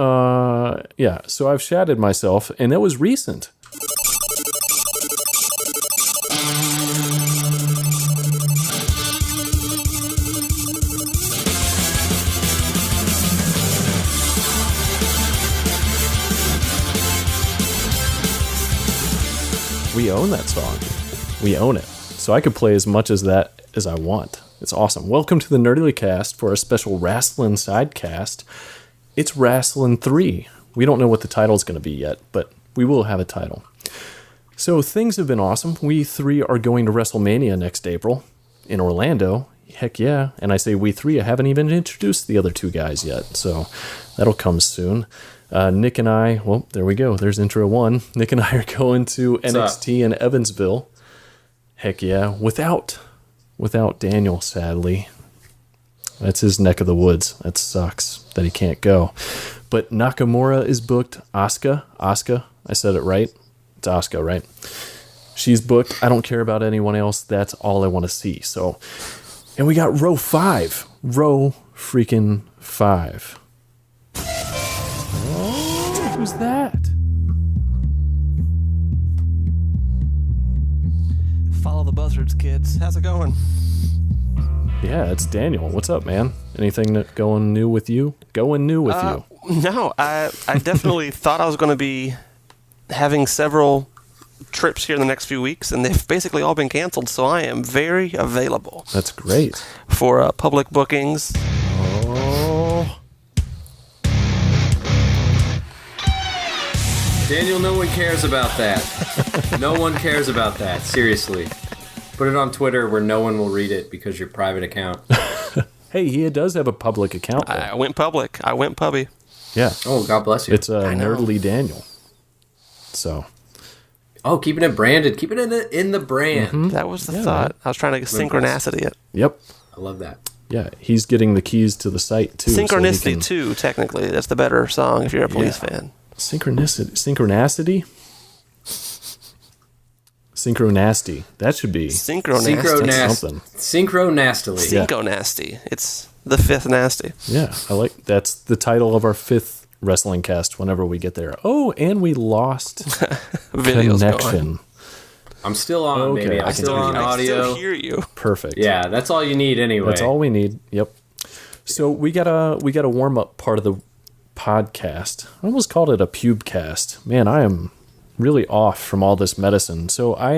Yeah, so I've shatted myself, and that was recent. We own that song. We own it. So I could play as much as that as I want. It's awesome. Welcome to the Nerdlycast for a special Wrasslin sidecast. It's Wrasslin 3. We don't know what the title is going to be yet, but we will have a title. So things have been awesome. We three are going to WrestleMania next April in Orlando. Heck yeah. And I say we three, I haven't even introduced the other two guys yet. So that'll come soon. Nick and I, well, there we go. There's intro one. Nick and I are going to NXT in Evansville. Heck yeah. Without Daniel, sadly. That's his neck of the woods. That sucks that he can't go. But Nakamura is booked. Asuka, I said it right. It's Asuka, right? She's booked. I don't care about anyone else. That's all I want to see. So, and we got row 5. Row freaking 5. Oh, who's that? Follow the buzzards, kids. How's it going? Yeah, it's Daniel. What's up, man? Anything going new with you? Going new with you? No, I definitely thought I was going to be having several trips here in the next few weeks, and they've basically all been canceled, so I am very available. That's great. For public bookings. Oh. Daniel, no one cares about that. No one cares about that. Seriously. Put it on Twitter where no one will read it because your private account. Hey, he does have a public account, though. I went public. I went pubby. Yeah. Oh, God bless you. It's Nerdly Daniel. So. Oh, keeping it branded. Keeping it in the brand. Mm-hmm. That was the thought. Man. I was trying to synchronicity it. Yep. I love that. Yeah, he's getting the keys to the site, too. Synchronicity, too, technically. That's the better song if you're a Police fan. Synchronacity? Synchronasty. That should be something. Synchronastily. Synchronasty. It's the 5th nasty. Yeah, I like that's the title of our 5th wrestling cast whenever we get there. Oh, and we lost connection. Going. I'm still on, baby. I'm still on audio. I still hear you. Perfect. Yeah, that's all you need anyway. That's all we need. Yep. So we got a warm up part of the podcast. I almost called it a pubecast. Man, I am really off from all this medicine. So are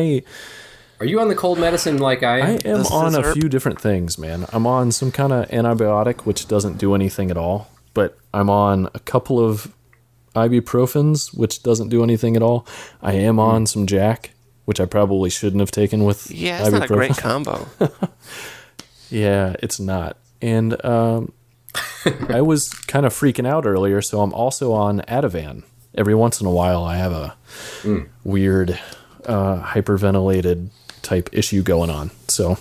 you on the cold medicine like I am? I am on a few different things, man. I'm on some kind of antibiotic, which doesn't do anything at all. But I'm on a couple of ibuprofens, which doesn't do anything at all. I am on some Jack, which I probably shouldn't have taken with Yeah, it's ibuprofen. not a great combo. Yeah, it's not. And I was kind of freaking out earlier, so I'm also on Ativan. Every once in a while, I have a weird hyperventilated type issue going on. So,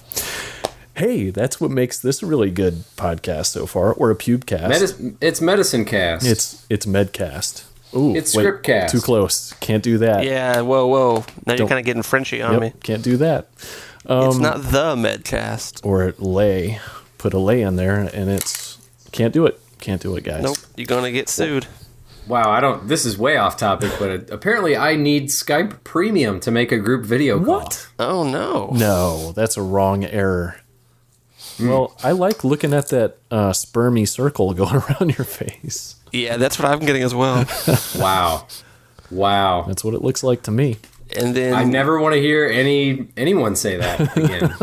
hey, that's what makes this a really good podcast so far, or a pubecast. It's medicine cast. It's medcast. Ooh, it's script cast. Too close. Can't do that. Yeah, whoa. Now you're kind of getting Frenchy on me. Can't do that. It's not the medcast. Or lay. Put a lay in there, and it's... Can't do it. Can't do it, guys. Nope. You're going to get sued. Wow, this is way off topic, but apparently I need Skype Premium to make a group video call. What? Oh, no. No, that's a wrong error. Well, I like looking at that spermy circle going around your face. Yeah, that's what I'm getting as well. Wow. That's what it looks like to me. And then I never want to hear anyone say that again.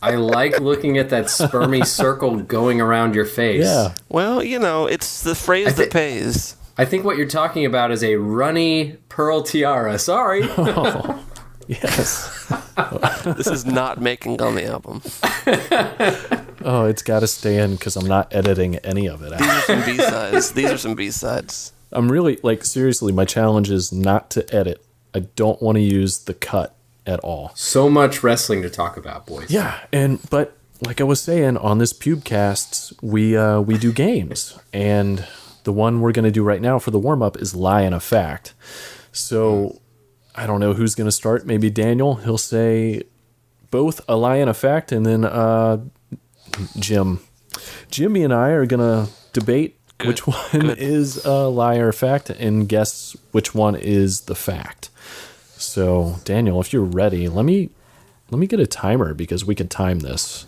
I like looking at that spermy circle going around your face. Yeah. Well, it's the phrase that pays. I think what you're talking about is a runny pearl tiara. Sorry. Oh, yes. This is not making on the album. Oh, it's got to stay in because I'm not editing any of it out. These are some B-sides. I'm really, seriously, my challenge is not to edit. I don't want to use the cut at all. So much wrestling to talk about, boys. Yeah, but like I was saying, on this pubecast, we do games, and the one we're going to do right now for the warm-up is Lie in a Fact. So I don't know who's going to start. Maybe Daniel. He'll say both a lie and a fact, and then Jimmy and I are going to debate which one is a lie or fact, and guess which one is the fact. So, Daniel, if you're ready, let me get a timer because we can time this.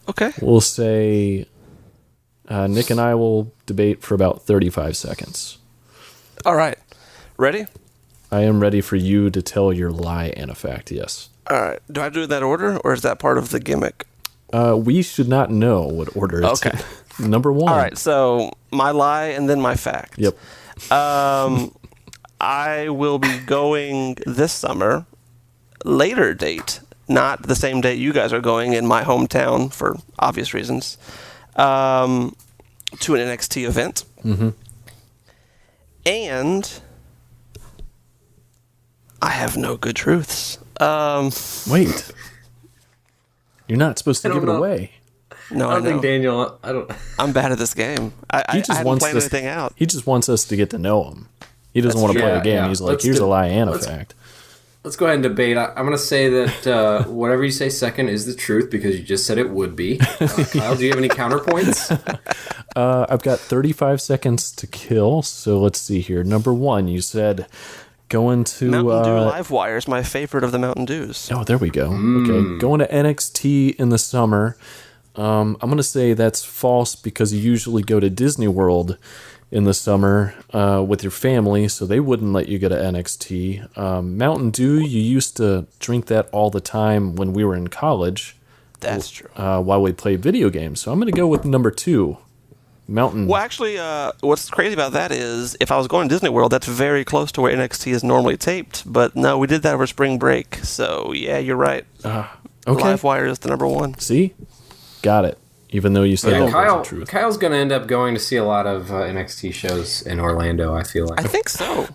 Okay. We'll say Nick and I will debate for about 35 seconds. All right. Ready? I am ready for you to tell your lie and a fact, yes. All right. Do I do it in that order, or is that part of the gimmick? We should not know what order it's Okay. in. Number one. All right. So my lie and then my fact. Yep. I will be going this summer, later date, not the same date you guys are going in my hometown for obvious reasons, to an NXT event. Mm-hmm. And I have no good truths. Wait. You're not supposed to give it away. No, I don't think know. Daniel. I'm bad at this game. I haven't played anything out. He just wants us to get to know him. He doesn't want to play the game. yeah. He's like, here's a lie and a fact. Let's go ahead and debate. I'm going to say that whatever you say second is the truth because you just said it would be. Kyle, do you have any counterpoints? I've got 35 seconds to kill, so let's see here. Number one, you said going to... Mountain Dew Live Wire is my favorite of the Mountain Dews. Oh, there we go. Okay, going to NXT in the summer. I'm going to say that's false because you usually go to Disney World in the summer with your family, so they wouldn't let you go to NXT. Mountain Dew, you used to drink that all the time when we were in college. That's true. While we played video games. So I'm going to go with number two, Mountain. Well, actually, what's crazy about that is if I was going to Disney World, that's very close to where NXT is normally taped. But no, we did that over spring break. So, yeah, you're right. Okay. Live Wire is the number one. See? Got it. Even though you said that wasn't true. Kyle's going to end up going to see a lot of NXT shows in Orlando, I feel like. I think so.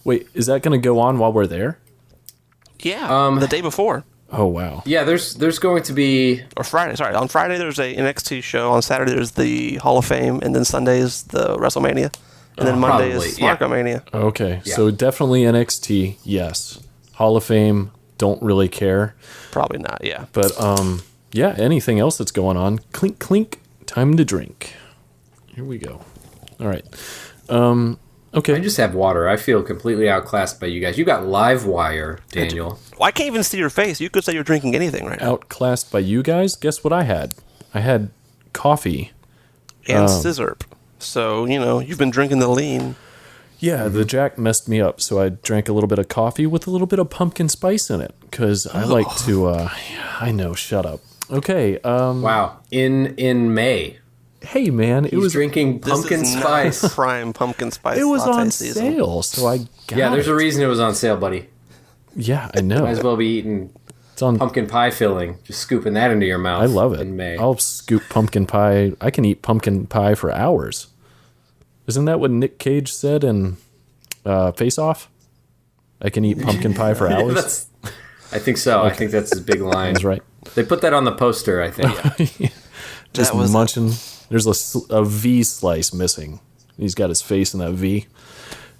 Wait, is that going to go on while we're there? Yeah, the day before. Oh, wow. Yeah, there's going to be... Or Friday, sorry. On Friday, there's a NXT show. On Saturday, there's the Hall of Fame. And then Sunday is the WrestleMania. And then Monday is SmackDown. Okay, Yeah. so definitely NXT, yes. Hall of Fame, don't really care. Probably not, yeah. But, yeah, anything else that's going on. Clink, clink, time to drink. Here we go. All right. Okay. I just have water. I feel completely outclassed by you guys. You got Live Wire, Daniel. Well, I can't even see your face. You could say you're drinking anything right now. Outclassed by you guys? Guess what I had? I had coffee. And scissor. So, you've been drinking the lean. Yeah, the Jack messed me up, so I drank a little bit of coffee with a little bit of pumpkin spice in it, because I like to, I know, shut up. Okay. Wow. In May. Hey, man, it was drinking pumpkin This is spice. not prime pumpkin spice. it was latte on season. sale, so I got Yeah, there's it. a reason it was on sale, buddy. Yeah, I know. Might as well be eating It's on. pumpkin pie filling. Just scooping that into your mouth. I love it. In May. I'll scoop pumpkin pie. I can eat pumpkin pie for hours. Isn't that what Nick Cage said in Face Off? I can eat pumpkin pie for hours. I think so. I think that's his big line. That's right. They put that on the poster, I think. Just That was munching. There's a V slice missing. He's got his face in that V.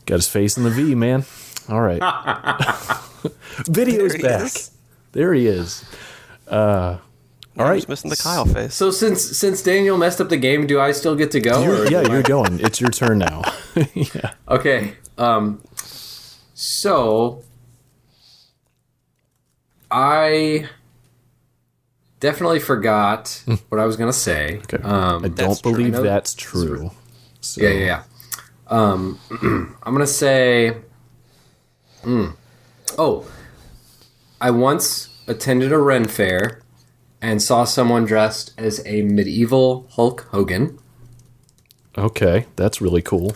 Got his face in the V, man. All right. Video's There he back. is. There he is. All right. Just missing the Kyle face. So since Daniel messed up the game, do I still get to go? You're going. It's your turn now. Yeah. Okay. So I definitely forgot what I was gonna say. Okay. I don't true. believe I know that's true. So, Yeah. I'm gonna say. Oh, I once attended a Ren Fair and saw someone dressed as a medieval Hulk Hogan. Okay, that's really cool.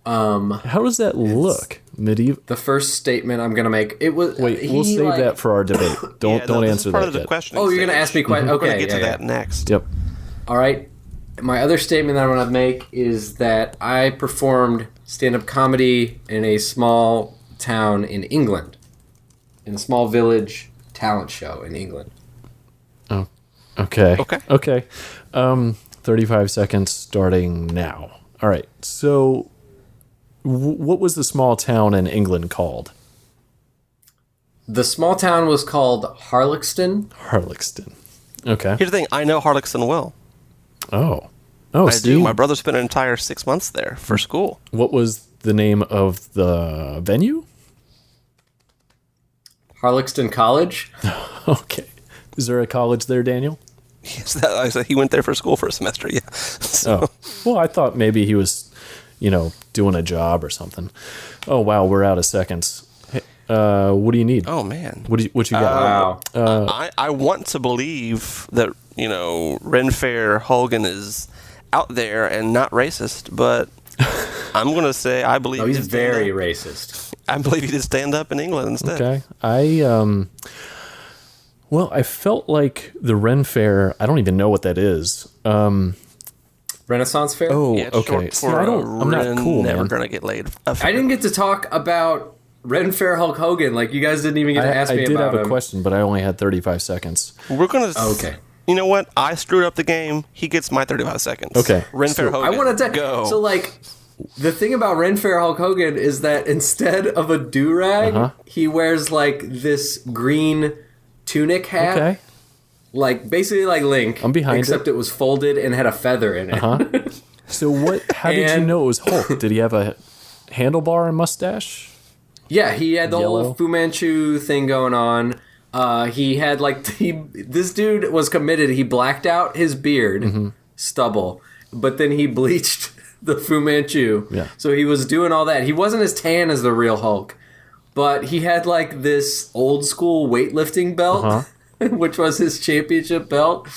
How does that look? Medieval. The first statement I'm gonna make Wait, we'll save that for our debate. Don't this answer is part that of the yet. questioning Oh, you're gonna stage. ask me questions. We're Okay, gonna get to that next. Yep. All right. My other statement that I'm going to make is that I performed stand-up comedy in a small town in England, in a small village talent show in England. Oh, okay. Okay. 35 seconds starting now. All right. So, what was the small town in England called? The small town was called Harlexton. Harlexton. Okay. Here's the thing. I know Harlexton well. Oh. Oh, I Steve. do. My brother spent an entire 6 months there for school. What was the name of the venue? Harlexton College. Okay. Is there a college there, Daniel? Yes, I said he went there for school for a semester. Yeah. So, Oh, well, I thought maybe he was, doing a job or something. Oh, wow, we're out of seconds. Hey, what do you need? oh man. What you got? Wow. I want to believe that Ren Faire Hogan is out there and not racist, but I'm gonna say I believe No, he's he did stand very up. racist. I believe he did stand up in England instead. Okay. I felt like the Ren Fair, I don't even know what that is. Renaissance Fair. Oh, Yeah, it's okay. short See, for I'm not Ren cool, never man. gonna get laid. I didn't get to talk about Ren Fair Hulk Hogan. Like, you guys didn't even get to ask I me did about have a him. question, but I only had 35 seconds. We're gonna. Okay. You know what? I screwed up the game. He gets my 35 seconds. Okay. Ren Faire So- Hogan. I want to go. So, like, the thing about Ren Fair Hulk Hogan is that instead of a do-rag, Uh-huh. he wears, like, this green tunic hat. Okay. Like, basically like Link. I'm behind except it was folded and had a feather in it. Huh? So how did you And- know it was Hulk? Did he have a handlebar and mustache? Yeah, he had the Yellow. whole Fu Manchu thing going on. He had like this dude was committed. He blacked out his beard, Mm-hmm. stubble, but then he bleached the Fu Manchu. Yeah. So he was doing all that. He wasn't as tan as the real Hulk, but he had like this old school weightlifting belt, which was his championship belt,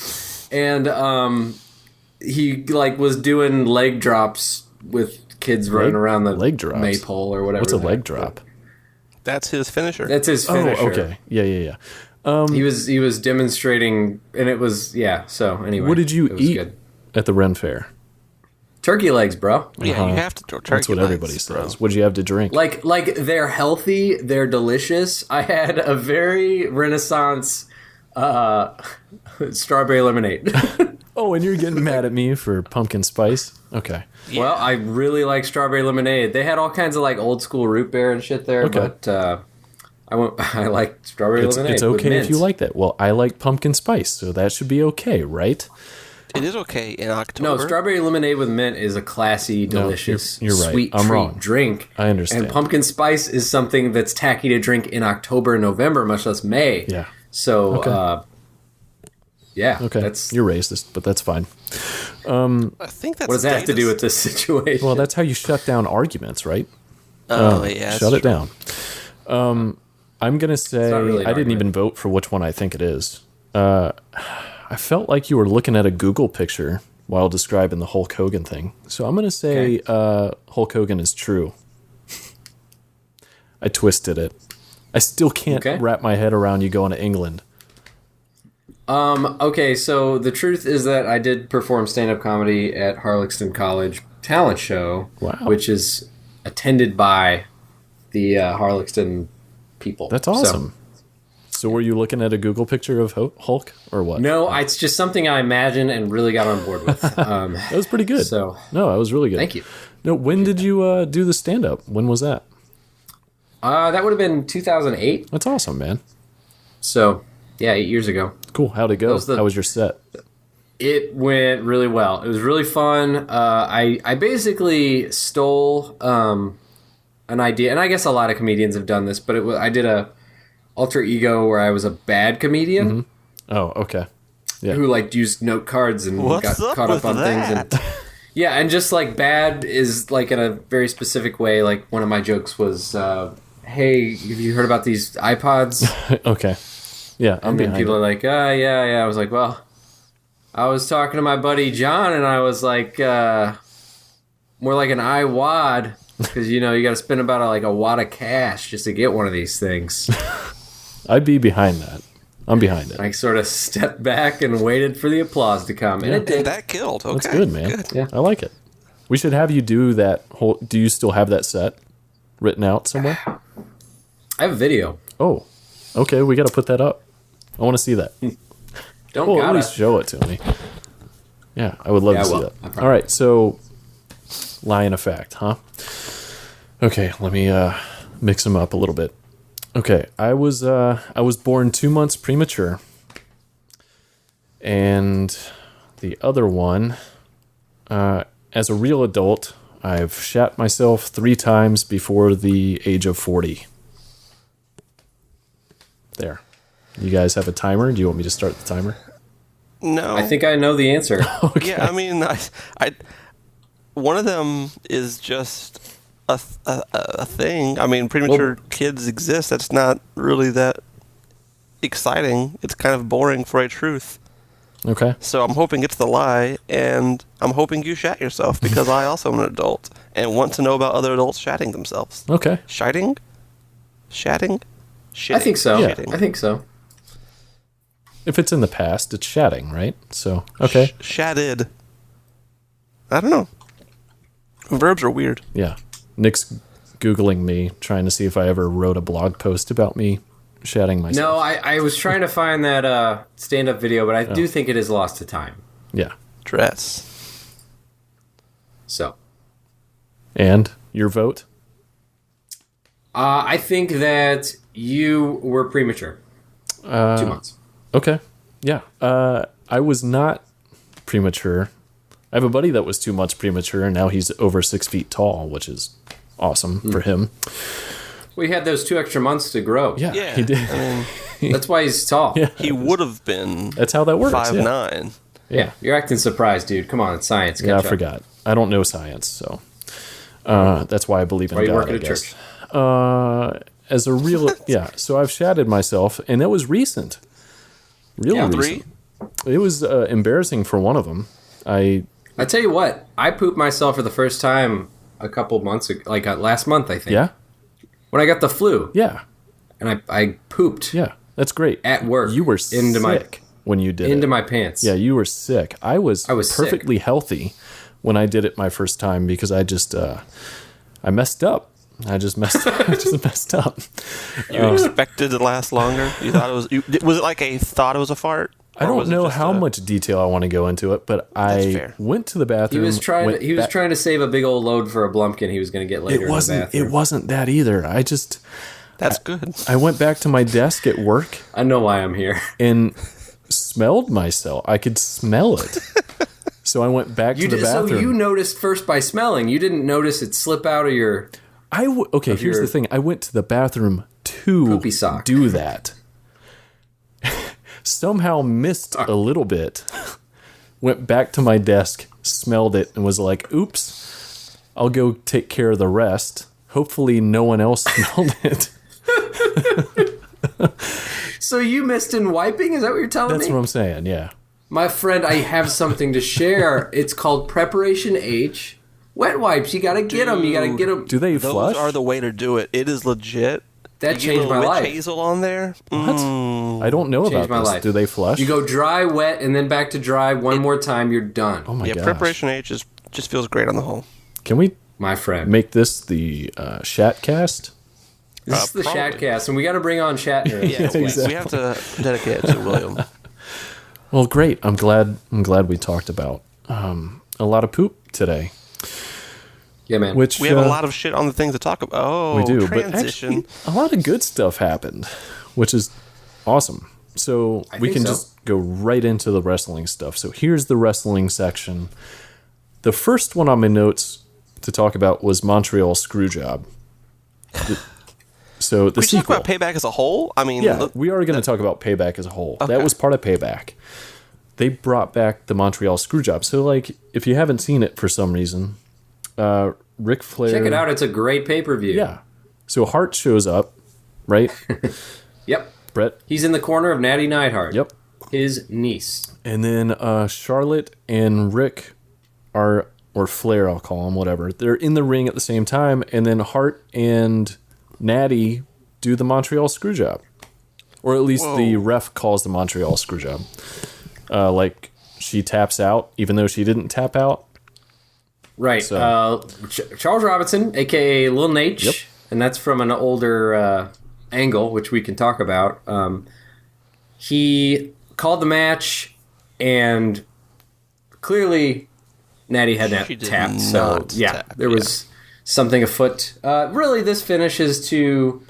and he like was doing leg drops with kids running around the leg drops? maypole or whatever. What's a the leg heck. drop? That's his finisher. That's his finisher. Oh, okay. Yeah. He was demonstrating, and it was So anyway, What did you it was eat good. at the Ren Fair? Turkey legs, bro. Yeah, you have to throw turkey That's what legs, everybody bro. says. What did you have to drink? Like they're healthy, they're delicious. I had a very Renaissance strawberry lemonade. Oh, and you're getting mad at me for pumpkin spice? Okay. Well, I really like strawberry lemonade. They had all kinds of like old school root beer and shit there, Okay. but I like strawberry lemonade. It's with okay if mint. you like that. Well, I like pumpkin spice, so that should be okay, right? It is okay in October. No, strawberry lemonade with mint is a classy, delicious, you're right. sweet I'm treat wrong. drink. I understand. And pumpkin spice is something that's tacky to drink in October and November, much less May. Yeah. So, Okay. yeah. Okay. That's, You're racist, but that's fine. I think that's what does that have to do status. with this situation? Well, that's how you shut down arguments, right? Oh, yeah. Shut it that's down. I'm going to say not really an I didn't argument. even vote for which one I think it is. I felt like you were looking at a Google picture while describing the Hulk Hogan thing. So I'm going to say Hulk Hogan is true. I twisted it. I still can't Okay. wrap my head around you going to England. Okay, so the truth is that I did perform stand-up comedy at Harlexton College talent show, Wow. which is attended by the Harlexton people. That's So- awesome. So were you looking at a Google picture of Hulk or what? No, it's just something I imagined and really got on board with. That was pretty good. So No, that was really good. thank you. No, when did you do the stand-up? When was that? That would have been 2008. That's awesome, man. So yeah, 8 years ago. Cool. How'd it go? was the- How was your set? It went really well. It was really fun. I basically stole an idea, and I guess a lot of comedians have done this, but I did a alter ego where I was a bad comedian Oh, okay. Yeah. who like used note cards and What's got up caught up with on things. that? And yeah, and just like bad is like in a very specific way. Like one of my jokes was, "Hey, have you heard about these iPods?" Okay. Yeah, I'm And then behind people it. are like, yeah. I was like, well, I was talking to my buddy John, and I was like, more like an iWad, because, you got to spend about a wad of cash just to get one of these things. I'd be behind that. I'm behind it. I sort of stepped back and waited for the applause to come, and it And did. that killed. Okay. That's good, man. Good. Yeah. I like it. We should have you do that whole... Do you still have that set written out somewhere? I have a video. Oh, okay. We got to put that up. I want to see that. Don't Well, at gotta. least show it to me. Yeah, I would love Yeah, to see well, I that. promise. All right, so lie in effect, huh? Okay, let me mix them up a little bit. Okay, I was born 2 months premature, and the other one, as a real adult, I've shat myself 3 times before the age of 40. There. You guys have a timer? Do you want me to start the timer? No. I think I know the answer. Okay. Yeah, I mean, I one of them is just a thing. I mean, premature kids exist. That's not really that exciting. It's kind of boring for a truth. Okay. So I'm hoping it's the lie, and I'm hoping you shat yourself because I also am an adult and want to know about other adults shatting themselves. Okay. Shiting? Shatting? Shitting. I think so. Yeah. I think so. If it's in the past, it's shatting, right? So, okay. Shatted. I don't know. Verbs are weird. Yeah. Nick's Googling me, trying to see if I ever wrote a blog post about me shatting myself. No, I was trying to find that stand-up video, but I do think it is lost to time. Yeah. Dress. So. And your vote? I think that you were premature. 2 months. Okay. Yeah. I was not premature. I have a buddy that was 2 months premature, and now he's over 6 feet tall, which is awesome for him. We had those 2 extra months to grow. Yeah, Yeah. he did. I mean, That's why he's tall. Yeah. he would have been That's how that works. 5'9". Yeah, you're acting surprised, dude. Come on, it's science. Yeah, I Catch up. forgot. I don't know science, so that's why I believe in Why you God, work at I a guess. church? As a real, so I've shatted myself, and that was recent. Really Yeah, recent. It was embarrassing for one of them. I tell you what, I pooped myself for the first time a couple months ago, like last month, I think. Yeah? When I got the flu, Yeah. and I pooped Yeah. That's great. at work. You were into sick when you did into it. my pants. Yeah, you were sick. I was perfectly sick. healthy when I did it my first time because I just I messed up. I just messed up. You expected it to last longer? You thought it was? Was it like thought it was a fart? I Or don't was it know just how much detail I want to go into it, but I fair. went to the He bathroom. was trying. went He was ba- trying to save a big old load for a Blumpkin he was going to get later It wasn't. in the bathroom. It wasn't that either. That's good. I went back to my desk at work I know why I'm here. and smelled myself. I could smell it. So I went back to the bathroom. So you noticed first by smelling. You didn't notice it slip out of your. Okay, here's your the thing. I went to the bathroom to poopy sock. do that. Somehow missed a little bit. Went back to my desk, smelled it, and was like, oops, I'll go take care of the rest. Hopefully no one else smelled it. So you missed in wiping? Is that what you're telling That's me? what I'm saying, yeah. My friend, I have something to share. It's called Preparation H. Wet wipes. You got to get them. You got to get them. Do they Those flush? are the way to do it. It is legit. That You get changed a little my witch life. hazel on there. What? I don't know Changed about my this. life. Do they flush? You go dry, wet, and then back to dry one more time. You're done. Oh my Yeah, gosh. Preparation H just feels great on the whole. Can we My friend. make this the Shatcast? This is the probably. Shatcast, and we got to bring on Shatner. Yeah, exactly. we have to dedicate it to William. Well, great. I'm glad we talked about a lot of poop today. Yeah, man. Which We have a lot of shit on the things to talk about. Oh, we do, transition. but actually, a lot of good stuff happened, which is awesome. So we think can so. just go right into the wrestling stuff. So here's the wrestling section. The first one on my notes to talk about was Montreal Screwjob. So the we talk sequel. about Payback as a whole. I mean, Yeah, look, we are going to talk about Payback as a whole. Okay. That was part of Payback. They brought back the Montreal Screwjob. So, like, if you haven't seen it for some reason, Ric Flair. Check it out. It's a great pay-per-view. Yeah. So Hart shows up, right? Yep. Bret. He's in the corner of Natty Neidhart. Yep. His niece. And then Charlotte and Rick are, or Flair, I'll call him, whatever. They're in the ring at the same time, and then Hart and Natty do the Montreal Screwjob. Or at least the ref calls the Montreal Screwjob. Like, she taps out, even though she didn't tap out. Right. So- Charles Robinson, a.k.a. Lil Nate. Yep. And that's from an older angle, which we can talk about. He called the match, and clearly Natty had She that did tapped. So, not yeah, tap, there was something afoot. Really, this finish is to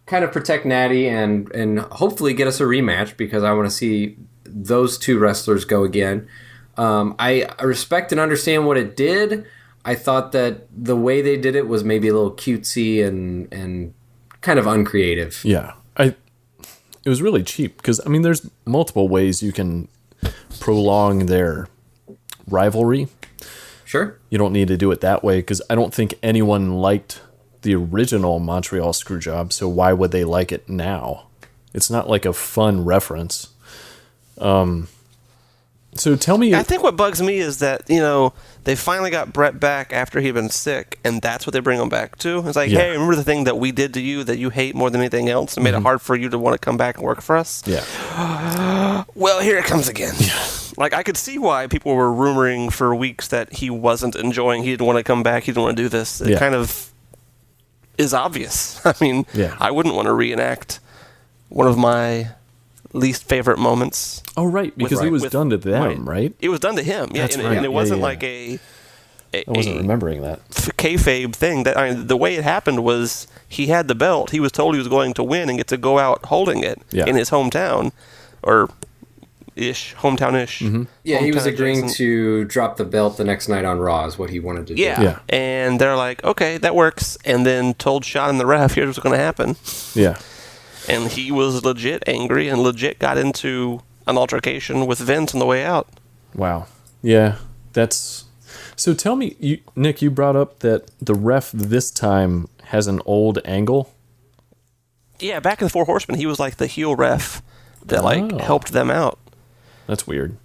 kind of protect Natty and hopefully get us a rematch, because I want to see those two wrestlers go again. I respect and understand what it did. I thought that the way they did it was maybe a little cutesy and kind of uncreative. Yeah. It was really cheap because, I mean, there's multiple ways you can prolong their rivalry. Sure. You don't need to do it that way because I don't think anyone liked the original Montreal Screwjob, so why would they like it now? It's not like a fun reference. So tell me... I think what bugs me is that, they finally got Bret back after he'd been sick, and that's what they bring him back to. It's like, hey, remember the thing that we did to you that you hate more than anything else and made it hard for you to want to come back and work for us? Yeah. Well, here it comes again. Yeah. Like, I could see why people were rumoring for weeks that he wasn't enjoying, he didn't want to come back, he didn't want to do this. It kind of is obvious. I mean, I wouldn't want to reenact one of my least favorite moments. Oh, right, because it was done to them, right? It was done to him, yeah. That's and, right. and it wasn't like I wasn't remembering that. Kayfabe thing. The way it happened was he had the belt. He was told he was going to win and get to go out holding it in his hometown, or hometown-ish. Mm-hmm. Yeah, he was agreeing to drop the belt the next night on Raw is what he wanted to do. Yeah, and they're like, okay, that works. And then told Sean and the ref, here's what's going to happen. Yeah. And he was legit angry and legit got into an altercation with Vince on the way out. Wow. Yeah, that's... So tell me, Nick, you brought up that the ref this time has an old angle? Yeah, back in the Four Horsemen, he was like the heel ref that helped them out. That's weird.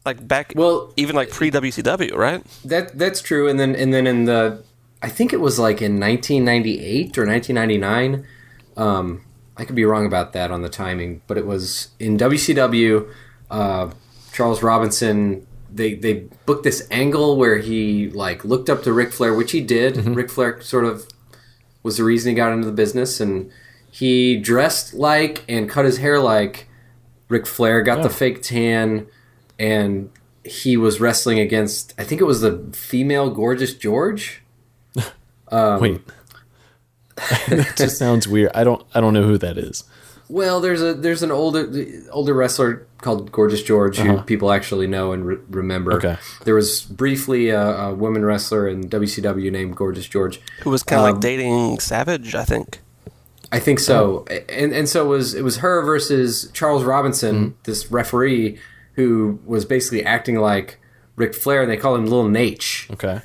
Like back, even like pre-WCW, right? That's true. And then in the, I think it was like in 1998 or 1999. I could be wrong about that on the timing, but it was in WCW. Charles Robinson, they booked this angle where he like looked up to Ric Flair, which he did. Mm-hmm. Ric Flair sort of was the reason he got into the business, and he dressed like and cut his hair like Ric Flair, got the fake tan, and he was wrestling against, I think it was the female Gorgeous George. Wait. That just sounds weird. I don't know who that is. Well, there's an older wrestler called Gorgeous George who people actually know and remember. Okay. There was briefly a women wrestler in WCW named Gorgeous George who was kind of like dating Savage, I think. I think so. And so it was her versus Charles Robinson, this referee who was basically acting like Ric Flair, and they call him Little Nate. Okay.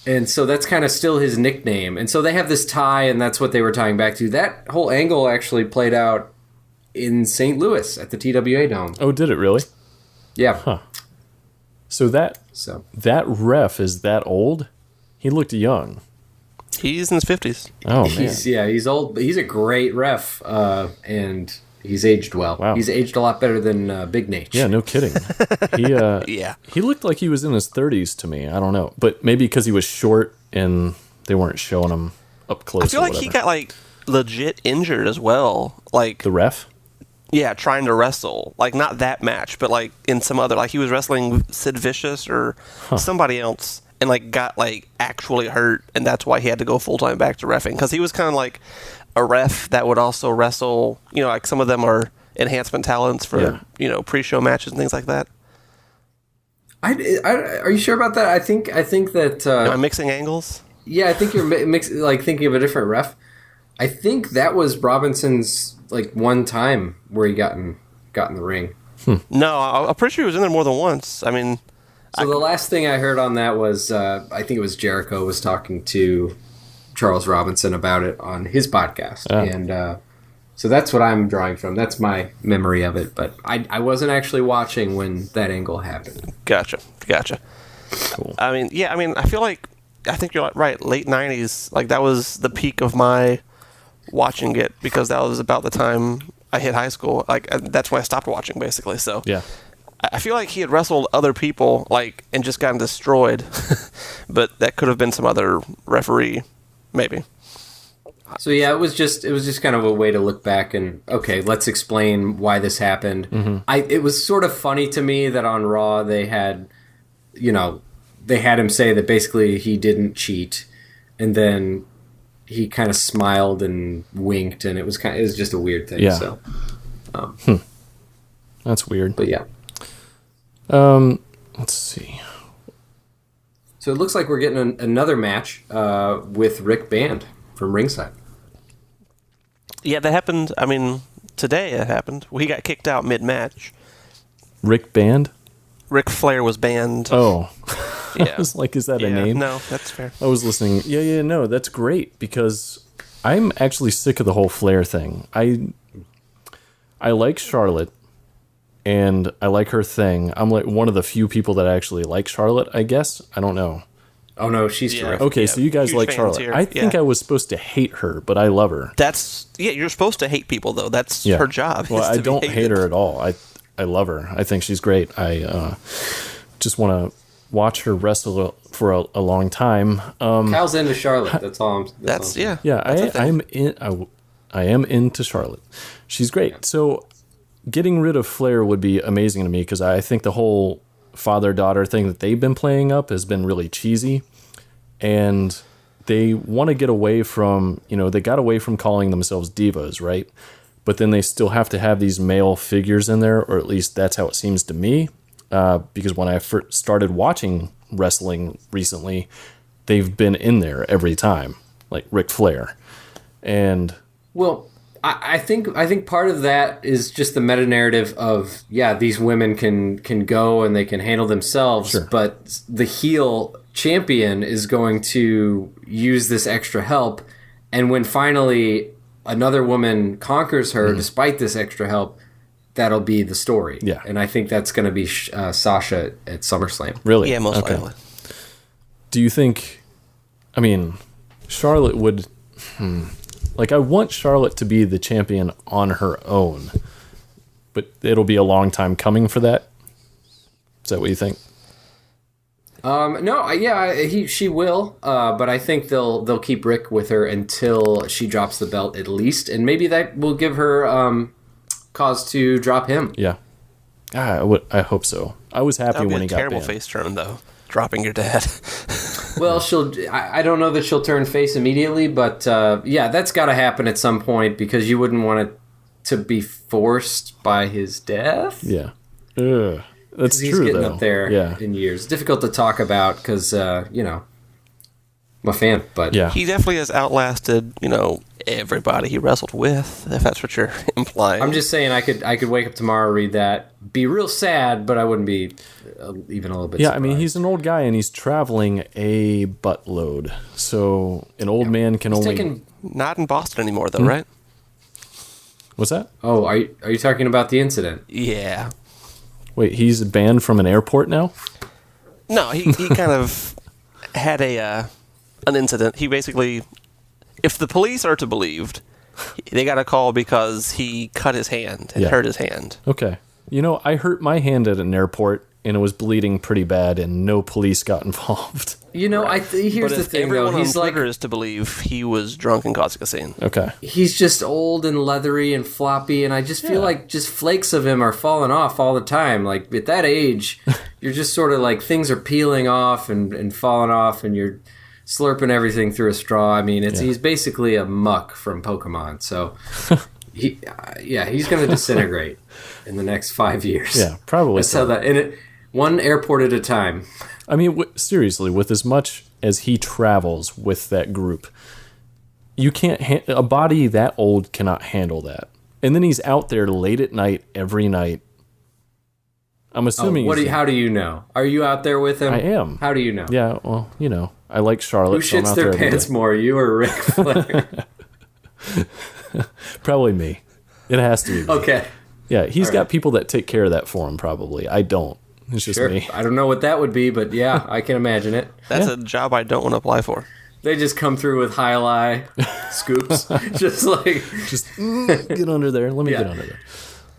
And so that's kind of still his nickname. And so they have this tie, and that's what they were tying back to. That whole angle actually played out in St. Louis at the TWA Dome. Oh, did it really? Yeah. Huh. So that ref is that old? He looked young. He's in his 50s. Oh, man. He's old, but he's a great ref, and he's aged well. Wow. He's aged a lot better than Big Nate. Yeah, no kidding. He looked like he was in his 30s to me. I don't know. But maybe because he was short and they weren't showing him up close. I feel like he got like legit injured as well. Like the ref? Yeah, trying to wrestle. Like not that match, but like in some other, like he was wrestling Sid Vicious or somebody else and like got like actually hurt, and that's why he had to go full time back to reffing, because he was kind of like a ref that would also wrestle, like some of them are enhancement talents for, pre-show matches and things like that. Are you sure about that? I think that... Am I mixing angles? Yeah, I think you're thinking of a different ref. I think that was Robinson's, like, one time where he got in the ring. No, I'm pretty sure he was in there more than once. I mean... So the last thing I heard on that was, I think it was Jericho was talking to Charles Robinson about it on his podcast, and so that's what I'm drawing from. That's my memory of it, but I wasn't actually watching when that angle happened. Gotcha. Cool. I mean, I think you're right. Late 90s, like that was the peak of my watching it, because that was about the time I hit high school. Like that's when I stopped watching, basically. So yeah. I feel like he had wrestled other people, like, and just gotten destroyed, but that could have been some other referee. Maybe. So yeah, it was just kind of a way to look back and, okay, let's explain why this happened. Mm-hmm. It was sort of funny to me that on Raw they had him say that basically he didn't cheat, and then he kind of smiled and winked, and it was just a weird thing. Yeah. So, That's weird. But yeah. Let's see. So it looks like we're getting another match with Ric Banned from ringside. Yeah, that happened. I mean, today it happened. He got kicked out mid-match. Ric Banned? Ric Flair was banned. Oh. Yeah. I was like, is that a name? No, that's fair. I was listening. Yeah, no, that's great because I'm actually sick of the whole Flair thing. I like Charlotte and I like her thing. I'm like one of the few people that actually like Charlotte, I guess. I don't know. Oh, no, she's terrific. Okay, so you guys Huge like fans Charlotte. here. I think I was supposed to hate her, but I love her. You're supposed to hate people, though. That's her job. Well, is I to don't be hate her at all. I love her. I think she's great. I just want to watch her wrestle for a long time. Kyle's into Charlotte. That's all. Yeah, I am into Charlotte. She's great. Yeah. So getting rid of Flair would be amazing to me because I think the whole father-daughter thing that they've been playing up has been really cheesy. And they want to get away from, they got away from calling themselves divas, right? But then they still have to have these male figures in there, or at least that's how it seems to me. Because when I first started watching wrestling recently, they've been in there every time, like Ric Flair. And well, I think part of that is just the meta narrative of these women can go and they can handle themselves, sure. But the heel champion is going to use this extra help, and when finally another woman conquers her despite this extra help, that'll be the story. Yeah, and I think that's going to be Sasha at SummerSlam. Really? Yeah, most likely. Do you think? I mean, Charlotte would. Like, I want Charlotte to be the champion on her own, but it'll be a long time coming for that. Is that what you think? No, she will, but I think they'll keep Rick with her until she drops the belt at least, and maybe that will give her cause to drop him. Yeah, I hope so. I was happy when he got banned. Terrible face turn though, dropping your dad. Well, I don't know that she'll turn face immediately, but that's got to happen at some point because you wouldn't want it to be forced by his death. Yeah. Ugh. That's true, he's getting though. Up there in years. Difficult to talk about because, I'm a fan, but... Yeah. He definitely has outlasted, everybody he wrestled with, if that's what you're implying. I'm just saying I could wake up tomorrow, read that, be real sad, but I wouldn't be even a little bit surprised. I mean, he's an old guy and he's traveling a buttload. So an old man can only... Not in Boston anymore, though, right? What's that? Oh, are you talking about the incident? Yeah. Wait, he's banned from an airport now? No, he kind of had an incident. He basically, if the police are to be believed, they got a call because he cut his hand and hurt his hand. Okay. I hurt my hand at an airport and it was bleeding pretty bad and no police got involved. Here's the thing, though. He's like, is to believe he was drunk and causing a scene. Okay. He's just old and leathery and floppy, and I just feel like just flakes of him are falling off all the time. Like, at that age, you're just sort of like things are peeling off and falling off, and you're slurping everything through a straw. I mean, he's basically a muck from Pokemon. So, he's going to disintegrate in the next 5 years. Yeah, probably. That's how that. And it, one airport at a time. I mean, seriously, with as much as he travels with that group, you can't. A body that old cannot handle that. And then he's out there late at night every night. I'm assuming. How do you know? Are you out there with him? I am. How do you know? Yeah, well, I like Charlotte. Who shits their pants more, you or Ric Flair? Probably me. It has to be me. Okay. Yeah, he's got people that take care of that for him. Probably. I don't. It's just me. I don't know what that would be, but yeah, I can imagine it. That's a job I don't want to apply for. They just come through with high-lie scoops. Just get under there. Let me get under there.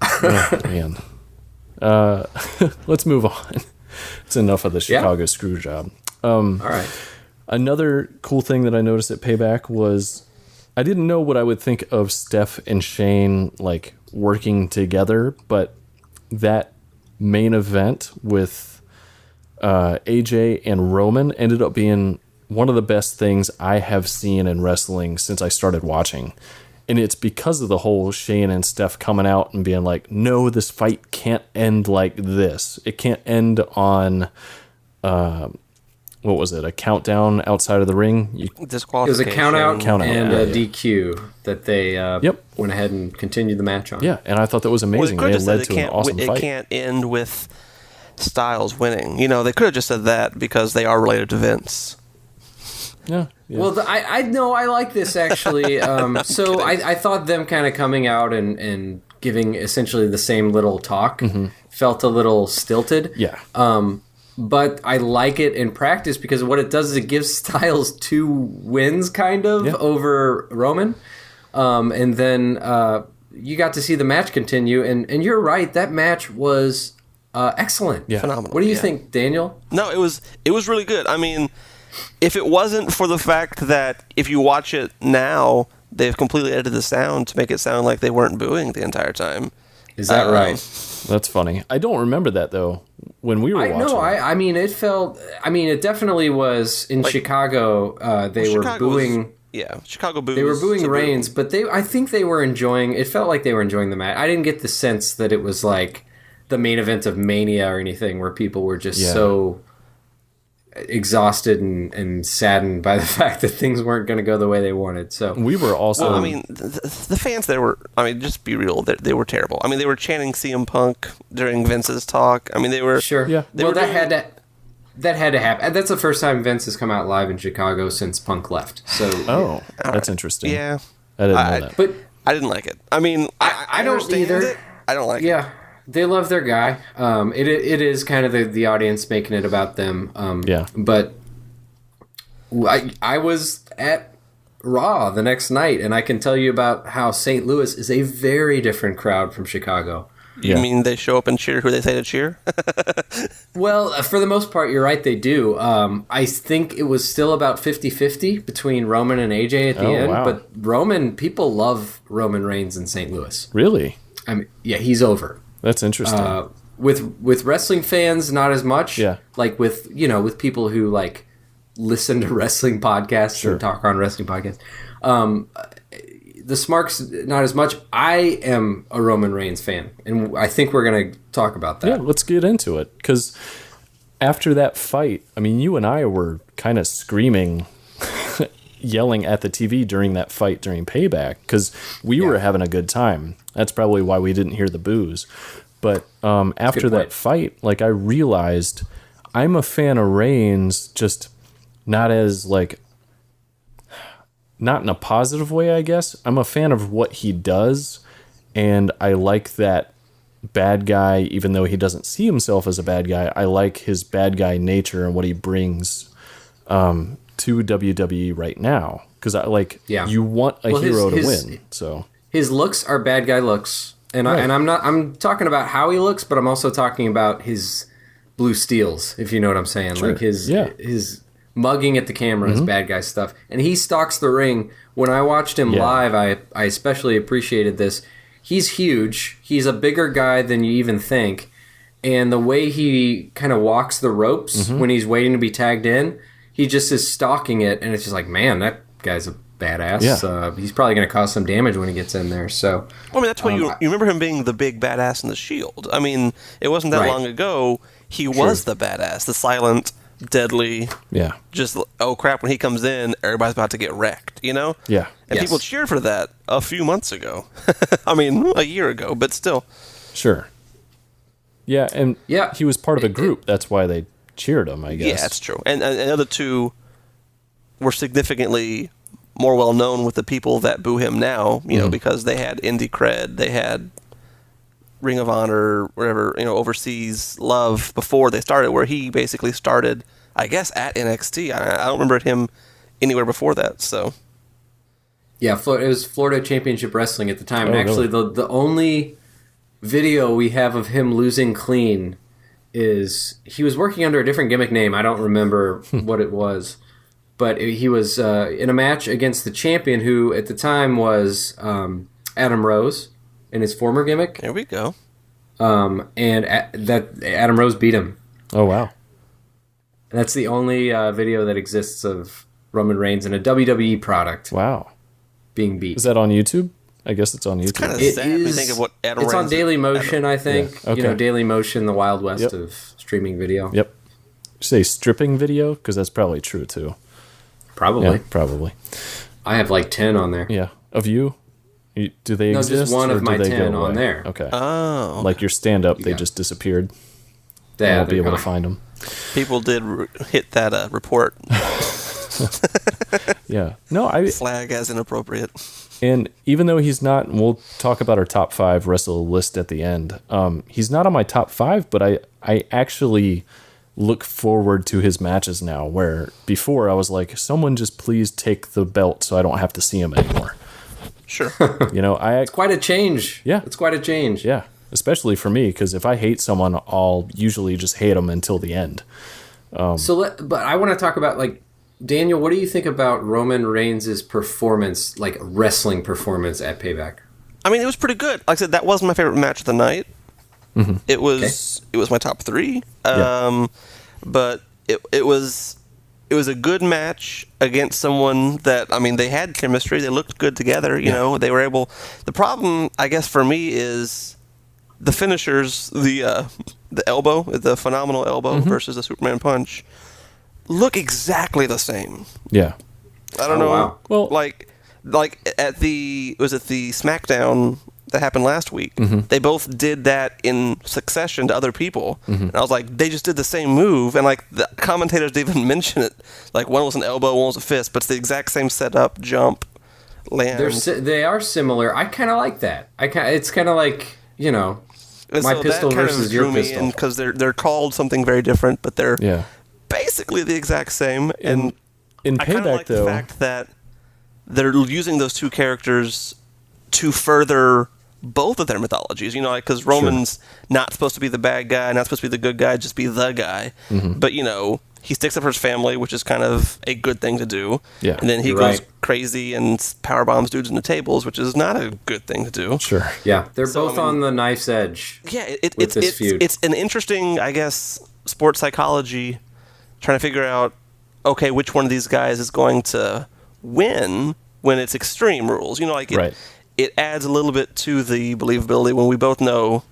Oh, man. Let's move on. It's enough of the Chicago screw job. All right. Another cool thing that I noticed at Payback was I didn't know what I would think of Steph and Shane working together, but that main event with AJ and Roman ended up being one of the best things I have seen in wrestling since I started watching. And it's because of the whole Shane and Steph coming out and being like, no, this fight can't end like this. It can't end on, what was it, a countdown outside of the ring? Disqualification. It was a count-out and a yeah. DQ that they went ahead and continued the match on. Yeah, and I thought that was amazing. Well, They led to an awesome fight. It can't end with Styles winning. You know, they could have just said that because they are related to Vince. Yeah. Well, I know I like this actually. So I thought them kind of coming out and giving essentially the same little talk felt a little stilted. Yeah. But I like it in practice because what it does is it gives Styles 2 wins kind of over Roman. And then you got to see the match continue. And you're right, that match was excellent. Yeah. Phenomenal. What do you think, Daniel? No, it was really good. I mean, if it wasn't for the fact that if you watch it now, they've completely edited the sound to make it sound like they weren't booing the entire time. Is that right? That's funny. I don't remember that, though, when we were watching. No, I mean, it felt... I mean, it definitely was... In Chicago, they were booing... Chicago boos. They were booing Reigns, but I think they were enjoying... It felt like they were enjoying the match. I didn't get the sense that it was like the main event of Mania or anything where people were just so exhausted and saddened by the fact that things weren't going to go the way they wanted. So we were also... Well, I mean, the fans there were... I mean, just be real, they were terrible. I mean, they were chanting CM Punk during Vince's talk. I mean, they were... Sure. Yeah. Well, that had to happen. That's the first time Vince has come out live in Chicago since Punk left. So that's interesting. Yeah. I didn't know that. But I didn't like it. I mean, I don't understand either. it. I don't like it. yeah, they love their guy. It is kind of the audience making it about them. But I was at Raw the next night, and I can tell you about how St. Louis is a very different crowd from Chicago. Yeah. You mean they show up and cheer who they say to cheer? Well, for the most part, you're right, they do. I think it was still about 50-50 between Roman and AJ at the end. Wow. But Roman, people love Roman Reigns in St. Louis. Really? I mean, yeah, he's over. That's interesting. With wrestling fans, not as much. Yeah. Like with people who like listen to wrestling podcasts and talk on wrestling podcasts. The Smarks, not as much. I am a Roman Reigns fan, and I think we're going to talk about that. Yeah, let's get into it. Because after that fight, I mean, you and I were kind of screaming, yelling at the TV during that fight during Payback, because we were having a good time. That's probably why we didn't hear the boos. But after that fight, like, I realized I'm a fan of Reigns, just not as, like... Not in a positive way, I guess. I'm a fan of what he does, and I like that bad guy, even though he doesn't see himself as a bad guy. I like his bad guy nature and what he brings to WWE right now. Because you want a hero to win. So his looks are bad guy looks, and I'm talking about how he looks, but I'm also talking about his blue steels, if you know what I'm saying. Sure. Like his mugging at the camera is bad guy stuff. And he stalks the ring. When I watched him live, I especially appreciated this. He's huge. He's a bigger guy than you even think. And the way he kind of walks the ropes when he's waiting to be tagged in, he just is stalking it. And it's just like, man, that guy's a badass. Yeah. He's probably going to cause some damage when he gets in there. So, I mean, that's why you remember him being the big badass in the Shield. I mean, it wasn't that long ago. He was the badass, the silent... deadly, just oh crap, when he comes in, everybody's about to get wrecked, you know? Yeah. And people cheered for that a few months ago. I mean, a year ago, but still. Sure. Yeah, and he was part of a group. That's why they cheered him, I guess. Yeah, that's true. And the other two were significantly more well known with the people that boo him now, you know, because they had indie cred, they had Ring of Honor, whatever, you know, overseas love before they started, where he basically started, I guess, at NXT. I don't remember him anywhere before that, so. Yeah, it was Florida Championship Wrestling at the time. Oh, and actually, really? the only video we have of him losing clean is he was working under a different gimmick name. I don't remember what it was. But he was in a match against the champion, who at the time was Adam Rose. In his former gimmick. There we go. And that Adam Rose beat him. Oh, wow. And that's the only video that exists of Roman Reigns in a WWE product. Wow. Being beat. Is that on YouTube? I guess it's on YouTube. It's kind of It sad to is- think of what Adam It's on Reigns- Daily Motion, I think. Yeah, okay. Daily Motion, the Wild West Yep. of streaming video. Yep. Say stripping video, because that's probably true too. Probably. Yeah, probably. I have like 10 on there. Yeah. Of you? Do they No, exist? just one or of do my they 10 go on away? there. Okay. Oh. Like your stand-up, they Yeah. just disappeared. I Yeah, won't be they're able to gone. find them. People did hit that report Yeah. No, I flag as inappropriate. and even though he's not, and we'll talk about our top 5 wrestle list at the end. He's not on my top 5, but I actually look forward to his matches now. Where before I was like, someone just please take the belt so I don't have to see him anymore. Sure. Quite a change. Yeah. It's quite a change. Yeah, especially for me, because if I hate someone, I'll usually just hate them until the end. But I want to talk about, like, Daniel, what do you think about Roman Reigns' performance, like wrestling performance at Payback? I mean, it was pretty good. Like I said, that wasn't my favorite match of the night. It was my top 3. Yeah. But it was a good match against someone that, I mean, they had chemistry. They looked good together. You know, they were able. The problem, I guess, for me is the finishers, the elbow, the phenomenal elbow versus the Superman punch, look exactly the same. Yeah. I don't Oh, know. wow. Well- like at the SmackDown that happened last week, they both did that in succession to other people, and I was like, they just did the same move, and like the commentators didn't even mention it. Like one was an elbow, one was a fist, but it's the exact same setup, jump, land. They are similar. I kind of like that. It's kind of like, you know, And my so pistol that kind of versus your drew me pistol. because they're called something very different, but they're Yeah. basically the exact same. And In I kind of Payback, like though, the fact that they're using those two characters to further both of their mythologies. You know, like because Roman's not supposed to be the bad guy, not supposed to be the good guy, just be the guy. But you know, he sticks up for his family, which is kind of a good thing to do. Yeah. And then he You're goes right. crazy and power bombs dudes in the tables, which is not a good thing to do. sure. Yeah, they're So, both I mean- on the knife's edge. Yeah, with this feud. it's an interesting, I guess, sports psychology, trying to figure out, okay, which one of these guys is going to win when it's extreme rules. You know, like Right. it adds a little bit to the believability when we both know,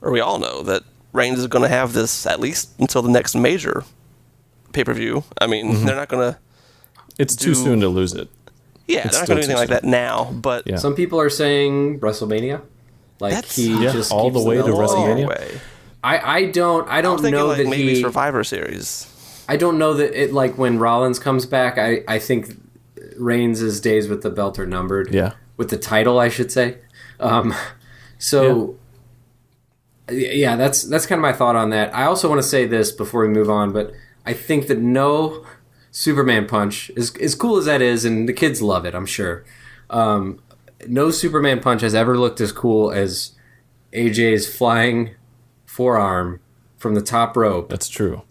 or we all know, that Reigns is going to have this at least until the next major pay-per-view. I mean, they're not going to, It's too Do- soon to lose it. yeah, It's they're not still going to do anything too like that now, but Yeah. Some people are saying WrestleMania. Like That's- he Yeah, just all keeps the way to belt on. WrestleMania? way. I don't I was thinking know like that maybe he. Survivor Series. I don't know that it, like when Rollins comes back. I think Reigns' days with the belt are numbered. Yeah. With the title, I should say. Yeah, that's kind of my thought on that. I also want to say this before we move on, but I think that no Superman punch, as cool as that is, and the kids love it, I'm sure. No Superman punch has ever looked as cool as AJ's flying forearm from the top rope That's true.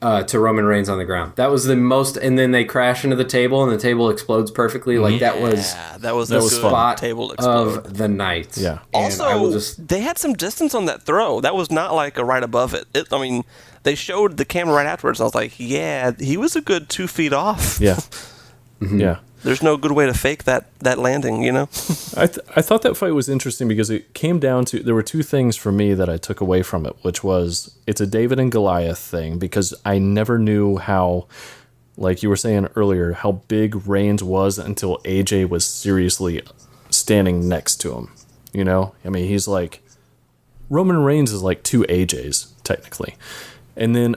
to Roman Reigns on the ground. That was the most, and then they crash into the table, and the table explodes perfectly. Like that was Yeah, that was That a was good fun. spot table explode. of the night. Yeah. And Also, I will just they had some distance on that throw. That was not like a right above it. I mean, they showed the camera right afterwards. And I was like, yeah, he was a good 2 feet off. Yeah. Yeah. There's no good way to fake that landing, you know? I thought that fight was interesting because it came down to, there were two things for me that I took away from it, which was it's a David and Goliath thing because I never knew how, like you were saying earlier, how big Reigns was until AJ was seriously standing next to him. You know? I mean, he's like, Roman Reigns is like 2 AJs, technically. And then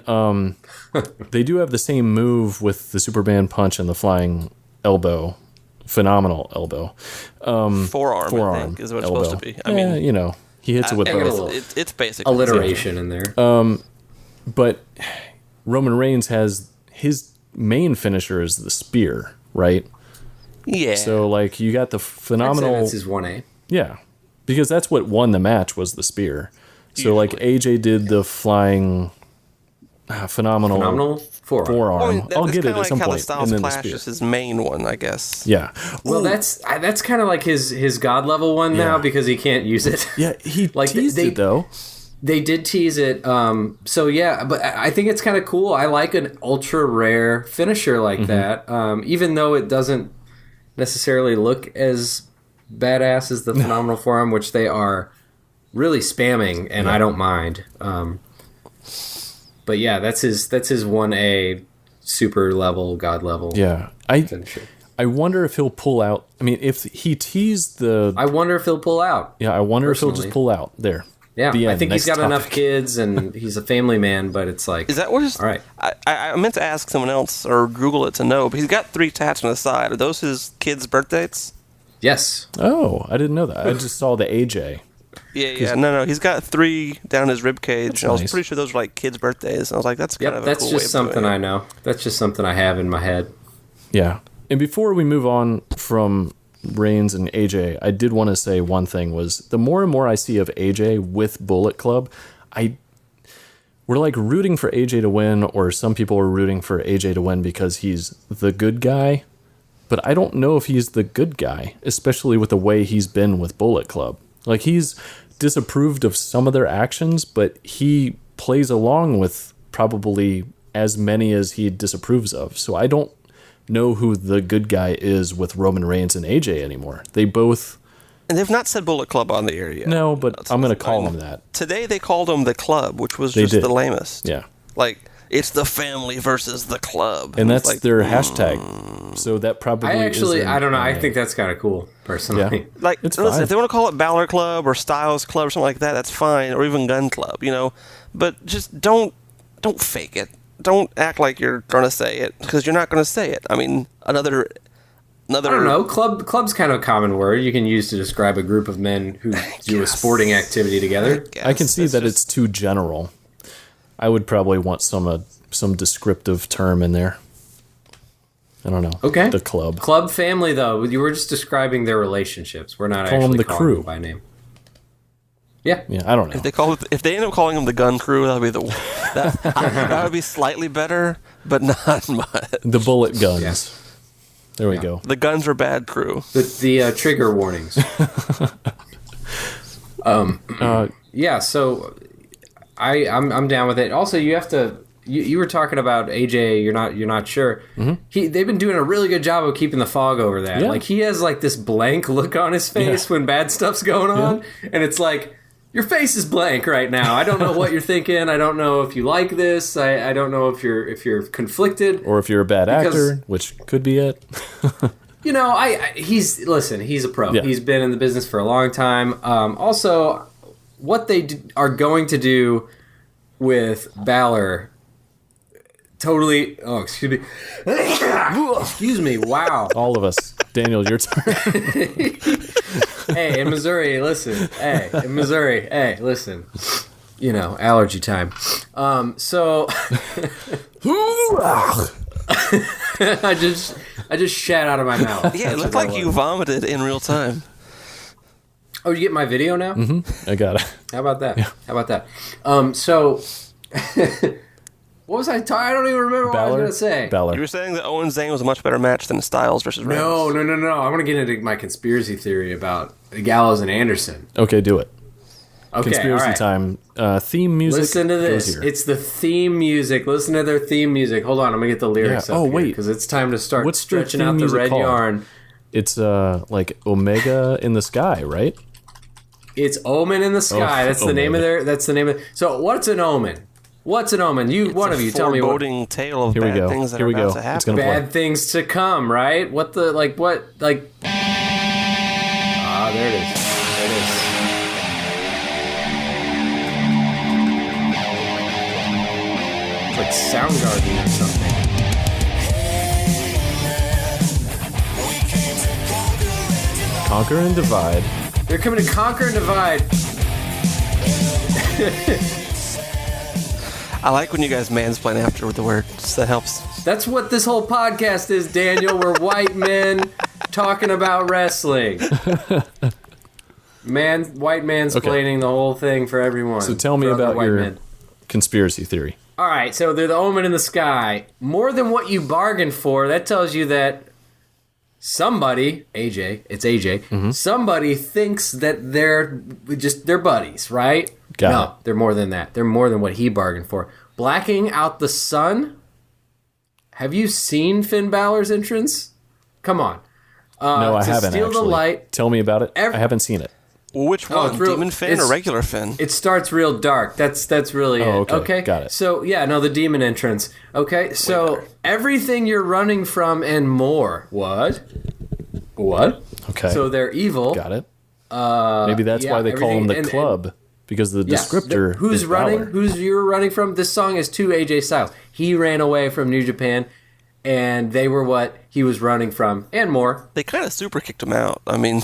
they do have the same move with the Superman punch and the flying elbow, phenomenal elbow. Forearm, I think, is what it's elbow. supposed to be. I Yeah, mean, you know, he hits it with I get a both. little it's basic. alliteration in there. But Roman Reigns has his main finisher is the spear, right? Yeah. So like you got the I'd say phenomenal, that's his 1A. yeah, because that's what won the match was the spear. So like Usually. AJ did the flying phenomenal Forearm. forearm. I mean, I'll that's get it kinda at some like how point, the Styles and then the Clash spear. is his main one, I guess. Yeah. Well, that's kind of like his god level one now Yeah. because he can't use it. Yeah, he Like, teased they- it though. They did tease it. So yeah, but I think it's kind of cool. I like an ultra rare finisher like that, even though it doesn't necessarily look as Badass is the Phenomenal Forum, which they are really spamming, and I don't mind. But yeah, that's his 1A super level, god level. Yeah. finisher. I wonder if he'll pull out. I mean, if he teased the... I wonder if he'll pull out. Yeah, I wonder if he'll just pull out. There. Yeah, The I end. think he's Next got enough topic. kids, and he's a family man, but it's like... Is that what his... All right. I meant to ask someone else or Google it to know, but he's got 3 tats on the side. Are those his kids' birth dates? Yes. Oh, I didn't know that. I just saw the AJ. Yeah. No. He's got 3 down his rib cage. And I was nice. pretty sure those were like kids' birthdays. And I was like, that's kind of a that's cool just way of something doing it. I know. That's just something I have in my head. Yeah. And before we move on from Reigns and AJ, I did want to say one thing was the more and more I see of AJ with Bullet Club, we're like rooting for AJ to win, or some people are rooting for AJ to win because he's the good guy. But I don't know if he's the good guy, especially with the way he's been with Bullet Club. Like, he's disapproved of some of their actions, but he plays along with probably as many as he disapproves of. So I don't know who the good guy is with Roman Reigns and AJ anymore. They both... And they've not said Bullet Club on the air yet. No, but That's I'm going to fine. call him that. Today they called him the Club, which was They just did. the lamest. Yeah. Like, it's the family versus the Club. And it's that's like, their hashtag. So that probably I actually, is I don't know. I in- think that's kind of cool, personally. Yeah. Like, It's listen, fine. if they want to call it Balor Club or Styles Club or something like that, that's fine. Or even Gun Club, you know. But just don't fake it. Don't act like you're going to say it, because you're not going to say it. I mean, another. I don't know. Club's kind of a common word you can use to describe a group of men who do a sporting activity together. I can see that it's too general. I would probably want some descriptive term in there. I don't know. Okay. The club. Club family, though, you were just describing their relationships. We're not Call them actually the calling crew. them by name. Yeah. Yeah, I don't know. If they end up calling them the Gun Crew, that would be that would be slightly better, but not much. The bullet guns. Yeah. There we go. The Guns are bad crew. The trigger warnings. Yeah, so I'm down with it. Also, you have to. You were talking about AJ. You're not sure. Mm-hmm. They've been doing a really good job of keeping the fog over that. Yeah. Like, he has like this blank look on his face when bad stuff's going on, and it's like, your face is blank right now. I don't know what you're thinking. I don't know if you like this. I don't know if you're conflicted. Or if you're a bad actor, which could be it. You know, he's a pro. Yeah. He's been in the business for a long time. Also, what they are going to do with Balor, totally. Oh, excuse me. Excuse me. Wow. All of us. Daniel, your turn. Hey, in Missouri, listen. Hey, listen. You know, allergy time. So I just shat out of my mouth. Yeah, it That's looked what like that you was. vomited in real time. Oh, you get my video now? I got it. How about that? How about that? So what was I talking? I don't even remember what I was going to say. You Balor. were saying that Owens Zayn was a much better match than Styles versus Reigns. No. I want to get into my conspiracy theory about Gallows and Anderson. Okay, do it. Okay, Conspiracy all right. time. Theme music. Listen to goes this. here. It's the theme music. Listen to their theme music. Hold on, I'm gonna get the lyrics Yeah. up Oh, here, wait. because it's time to start What's the stretching theme out the music red called? yarn. It's like Omega in the Sky, right? It's Omen in the Sky. That's the name of Omega. their. That's the name of. So what's an omen? What's an omen? It's One a of you tell me what foreboding tale of Here we bad go. things that Here are we about go. to It's happen. gonna play. bad things to come, right? What the Ah, there it is. There it is. It's like Soundgarden or something. Conquer and Divide. They're coming to conquer and divide. I like when you guys mansplain after with the words. That helps. That's what this whole podcast is, Daniel. We're white men talking about wrestling. White mansplaining the whole thing for everyone. So tell me for other about white your men. conspiracy theory. All right, so they're the omen in the sky. More than what you bargained for. That tells you that somebody, it's AJ, somebody thinks that they're buddies, right? Got it. They're more than that. They're more than what he bargained for. Blacking out the sun? Have you seen Finn Balor's entrance? Come on. No, I haven't Steal actually. the Light. Tell me about it. I haven't seen it. Well, which one? Demon Finn or regular Finn? It starts real dark. That's really it. Okay, got it. So, the demon entrance. Okay, so everything you're running from and more. What? Okay. So they're evil. Got it. Maybe that's why they call him the Club, because the descriptor who's is running? Balor. Who's you're running from? This song is to AJ Styles. He ran away from New Japan, and they were what he was running from, and more. They kind of super kicked him out. I mean,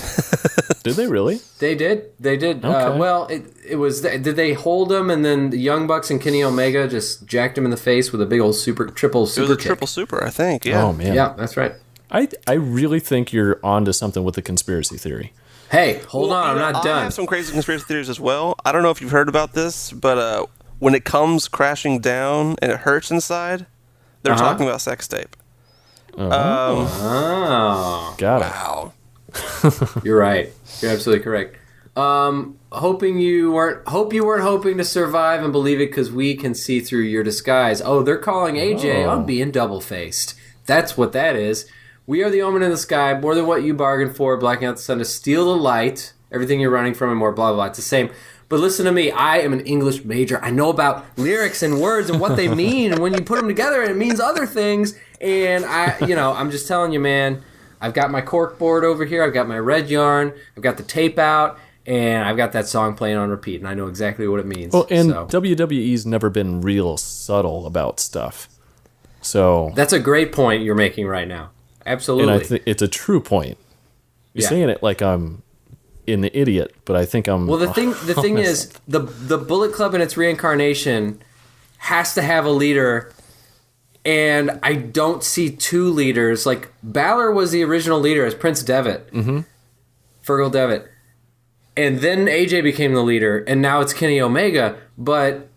Did they really? They did. Okay. It was. Did they hold him, and then the Young Bucks and Kenny Omega just jacked him in the face with a big old triple it super was a kick. triple super, I think. Yeah. Oh man. Yeah, that's right. I really think you're onto something with the conspiracy theory. Hey, hold on, I'm not done. I have some crazy conspiracy theories as well. I don't know if you've heard about this, but when it comes crashing down and it hurts inside, they're talking about sex tape. Oh, Got Wow. you're right. You're absolutely correct. Hope you weren't hoping to survive and believe it because we can see through your disguise. Oh, they're calling AJ on being double-faced. That's what that is. We are the omen in the sky, more than what you bargained for, blacking out the sun to steal the light, everything you're running from and more, blah, blah, blah. It's the same. But listen to me, I am an English major. I know about lyrics and words and what they mean, and when you put them together, it means other things. And I'm just telling you, man, I've got my cork board over here, I've got my red yarn, I've got the tape out, and I've got that song playing on repeat, and I know exactly what it means. Well, and WWE's never been real subtle about stuff. So that's a great point you're making right now. Absolutely. And I think it's a true point. You're saying it like I'm an idiot, but I think I'm. Well, the thing is, the Bullet Club in its reincarnation has to have a leader, and I don't see two leaders. Like Balor was the original leader as Prince Devitt, Fergal Devitt, and then AJ became the leader, and now it's Kenny Omega. But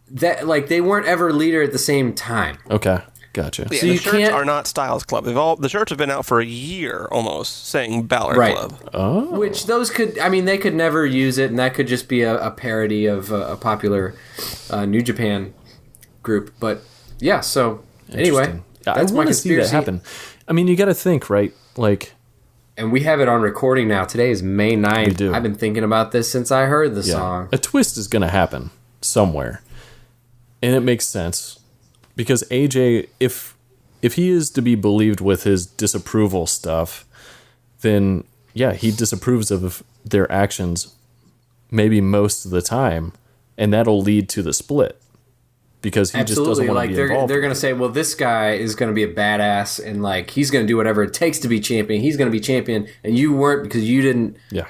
that they weren't ever leader at the same time. Okay. Gotcha. Yeah, So the you shirts can't- are not Styles Club. The shirts have been out for a year almost, saying Balor Right. Club. Oh. Which those they could never use it, and that could just be a parody of a popular New Japan group. But yeah, so anyway, Interesting. that's I my want to see that conspiracy. happen. I mean, you got to think, right? Like, And we have it on recording now. Today is May 9th. We do. I've been thinking about this since I heard the song. a twist is going to happen somewhere, and it makes sense because AJ, if he is to be believed with his disapproval stuff, then yeah, he disapproves of their actions maybe most of the time, and that'll lead to the split because he just doesn't Absolutely, want to be involved. they're going to say, well, this guy is going to be a badass, and he's going to do whatever it takes to be champion. He's going to be champion, and you weren't because you didn't. Yeah.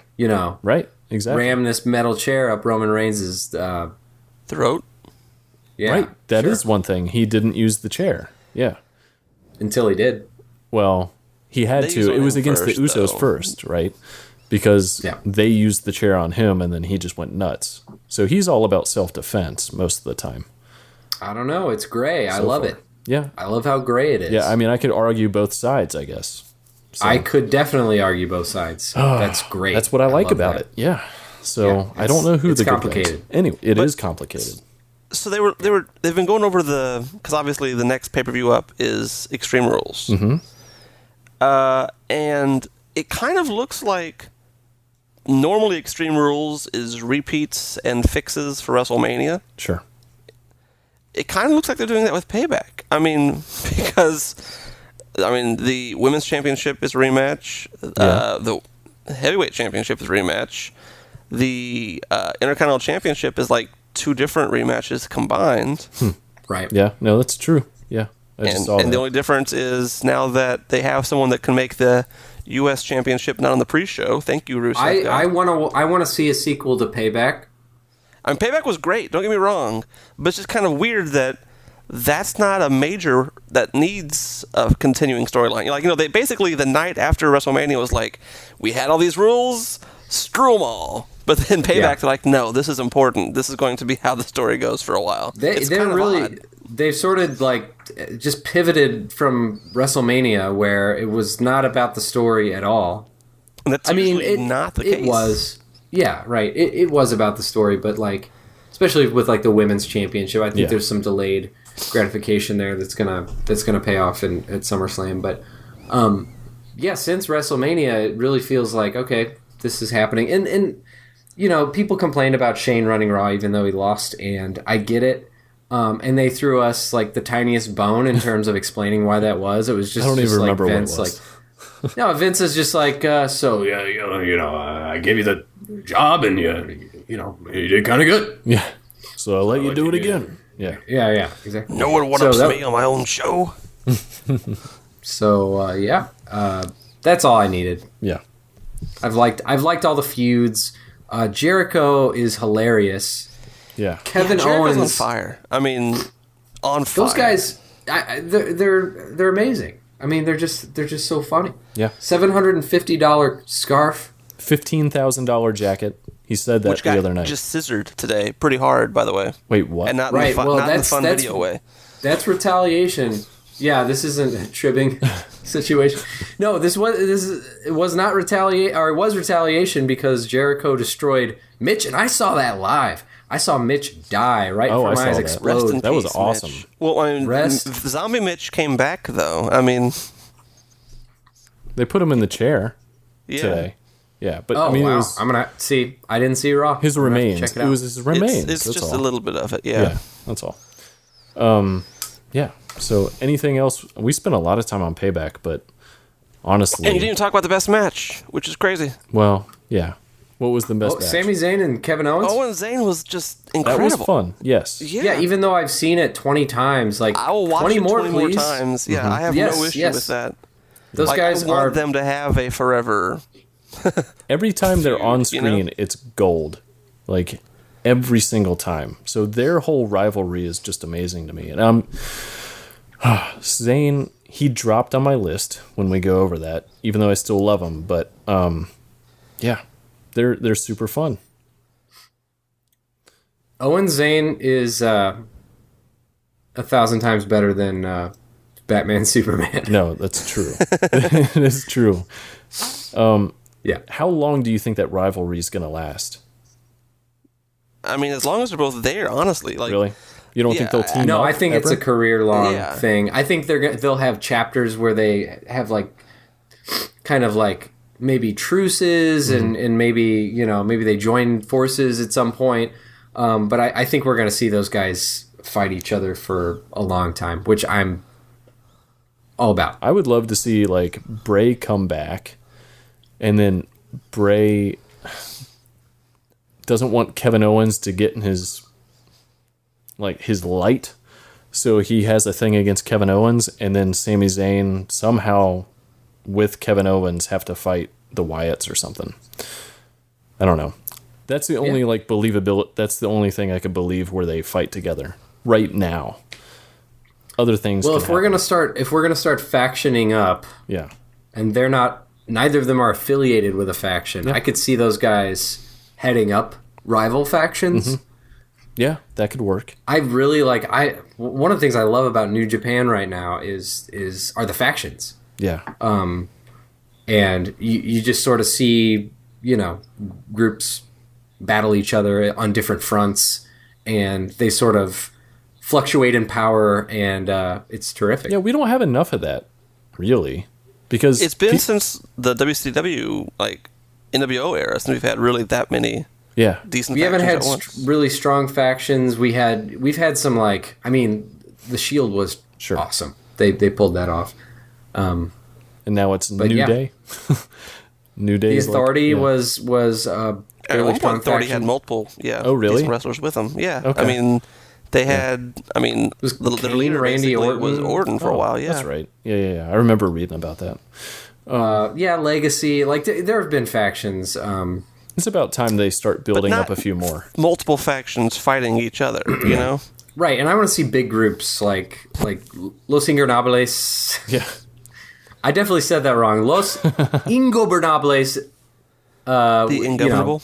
Right. Exactly. Ram this metal chair up Roman Reigns' Throat. yeah, Right. That is sure. one thing. He didn't use the chair. Yeah. Until he did. Well, he had They used to. on It was him against the first, Usos though. first, right? Because Yeah. they used the chair on him, and then he just went nuts. So he's all about self-defense most of the time. I don't know. It's gray. I So love far. it. Yeah. I love how gray it is. Yeah, I mean, I could argue both sides, I guess. So, I could definitely argue both sides. That's great. that's what I like love about that. it. Yeah. So Yeah, I don't know who it's the good complicated. guys. Anyway, it is complicated. So they've been going over because obviously the next pay-per-view up is Extreme Rules. And it kind of looks like normally Extreme Rules is repeats and fixes for WrestleMania. Sure. It kind of looks like they're doing that with Payback. I mean, because the Women's Championship is a rematch. The Heavyweight Championship is a rematch. The Intercontinental Championship is like two different rematches combined. Right. Yeah. No, that's true. Yeah. I just saw And that. the only difference is now that they have someone that can make the U.S. Championship not on the pre-show. Thank you, Rusev. I want to see a sequel to Payback. I mean, Payback was great. Don't get me wrong, but it's just kind of weird that that's not a major that needs a continuing storyline. They basically the night after WrestleMania was like, we had all these rules, screw them all. But then Payback, they're like, no, this is important. This is going to be how the story goes for a while. They've sort of just pivoted from WrestleMania where it was not about the story at all. And that's usually not the case. It was. Yeah, right. It was about the story, but especially with the women's championship, I think there's some delayed gratification there that's gonna pay off at SummerSlam. But yeah, since WrestleMania, it really feels like, okay, this is happening. And you know, people complained about Shane running Raw even though he lost, and I get it. And they threw us like the tiniest bone in terms of explaining why that was. It was just I don't even remember like what it Vince, was. like, no, Vince is just like, so yeah, I gave you the job, and you did kind of good. Yeah. So I'll let you do it again. Yeah. Yeah, exactly. No one one-ups me on my own show. So that's all I needed. Yeah. I've liked all the feuds. Jericho is hilarious. Yeah. Kevin Jericho's Owens, on fire. I mean, on fire. those guys, they're amazing. I mean, they're just so funny. Yeah. $750 scarf. $15,000 jacket. He said that Which the got other night. just scissored today, pretty hard, by the way, Wait, what? and not Right, in the fun, well, not in the that's- fun that's- video way. That's retaliation. Yeah, this isn't a tribbing situation. No, it was not retaliate, or it was retaliation because Jericho destroyed Mitch, and I saw that live. I saw Mitch die right Oh, before I my saw eyes that. explode. Rest in That was peace, awesome. Mitch. Well, I mean, Rest. Zombie Mitch came back though. I mean, They put him in the chair yeah. today. Yeah, but Oh, I mean, wow. it was I'm going to see. I didn't see Raw. his I'm gonna have to remains. Check it It out. was his remains. It's that's just all. a little bit of it, Yeah, that's all. Yeah. So anything else? We spent a lot of time on Payback, but honestly, And you didn't even talk about the best match, which is crazy. well, yeah. What was the best match? Sami Zayn and Kevin Owens? Owen Zayn was just That incredible. was fun. Yes. Yeah, even though I've seen it 20 times, like I will watch 20 it more, 20 more please. times. Yeah, I have Yes, no issue yes. with that. Those Like, guys I want are them to have a forever. Every time they're on you know? screen, it's gold. Like every single time. So their whole rivalry is just amazing to me. And Zayn, he dropped on my list when we go over that, even though I still love him. But yeah, they're super fun. Owen Zayn is 1,000 times better than Batman Superman. No, that's true. It is true. Yeah. How long do you think that rivalry is going to last? I mean, as long as they're both there, honestly. Like, Really? You don't think Yeah, they'll team No, up? I think it's ever? a career-long Yeah. thing. I think they'll have chapters where they have like kind of like maybe truces and maybe maybe they join forces at some point. But I think we're going to see those guys fight each other for a long time, which I'm all about. I would love to see like Bray come back, and then Bray doesn't want Kevin Owens to get in his light, so he has a thing against Kevin Owens, and then Sami Zayn somehow with Kevin Owens have to fight the Wyatts or something. I don't know. That's the only like believability. That's the only thing I could believe where they fight together right now. Other things. Well, can if we're happen. gonna start factioning up, Yeah. and neither of them are affiliated with a faction, I could see those guys heading up rival factions. Yeah, that could work. I really one of the things I love about New Japan right now are the factions. Yeah. And you just sort of see, groups battle each other on different fronts, and they sort of fluctuate in power, and it's terrific. Yeah, we don't have enough of that, really, because it's been since the WCW, like, NWO era, since we've had really that many yeah, decent We haven't had factions at once. really strong factions. We've had some the Shield was Sure. awesome. They pulled that off. and now it's New yeah. Day. New Day. The is Authority like, yeah. was At fairly one strong point, Authority had faction. multiple, Oh, really? decent wrestlers with them. Yeah, Okay. I mean, they had. I mean, Was the Kane, leader Randy basically Orton? was Orton for a Oh, while. Yeah, that's right. Yeah. I remember reading about that. Legacy. Like there have been factions. It's about time they start building not- up a few more. Multiple factions fighting each other. You know, Right, and I want to see big groups like Los Ingobernables. Yeah. I definitely said that wrong. Los Ingobernables. the Ingovernable.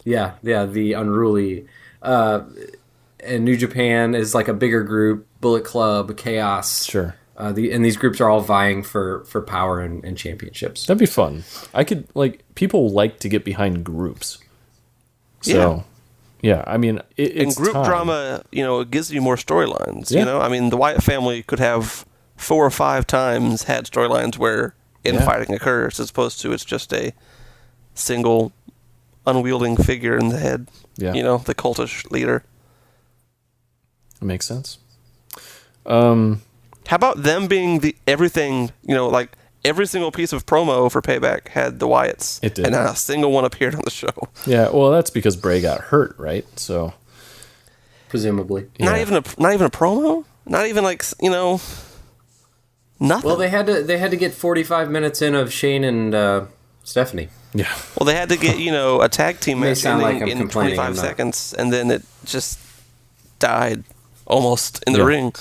Yeah, the unruly. And New Japan is like a bigger group. Bullet Club, Chaos. Sure. And these groups are all vying for power and championships. That'd be fun. I could people like to get behind groups. So, yeah. I mean, And it's group time. drama, it gives you more storylines. Yeah. I mean, the Wyatt family could have 4 or 5 times had storylines where infighting occurs, as opposed to it's just a single unwielding figure in the head. Yeah. The cultish leader. It makes sense. How about them being everything, like every single piece of promo for Payback had the Wyatts. It did. And not a single one appeared on the show. Yeah, well, that's because Bray got hurt, right? So presumably. Not even a promo? Not even like, nothing. Well, they had to get 45 minutes in of Shane and Stephanie. Yeah. Well, they had to get, a tag team match in 25 complaining, seconds, and then it just died almost in the ring.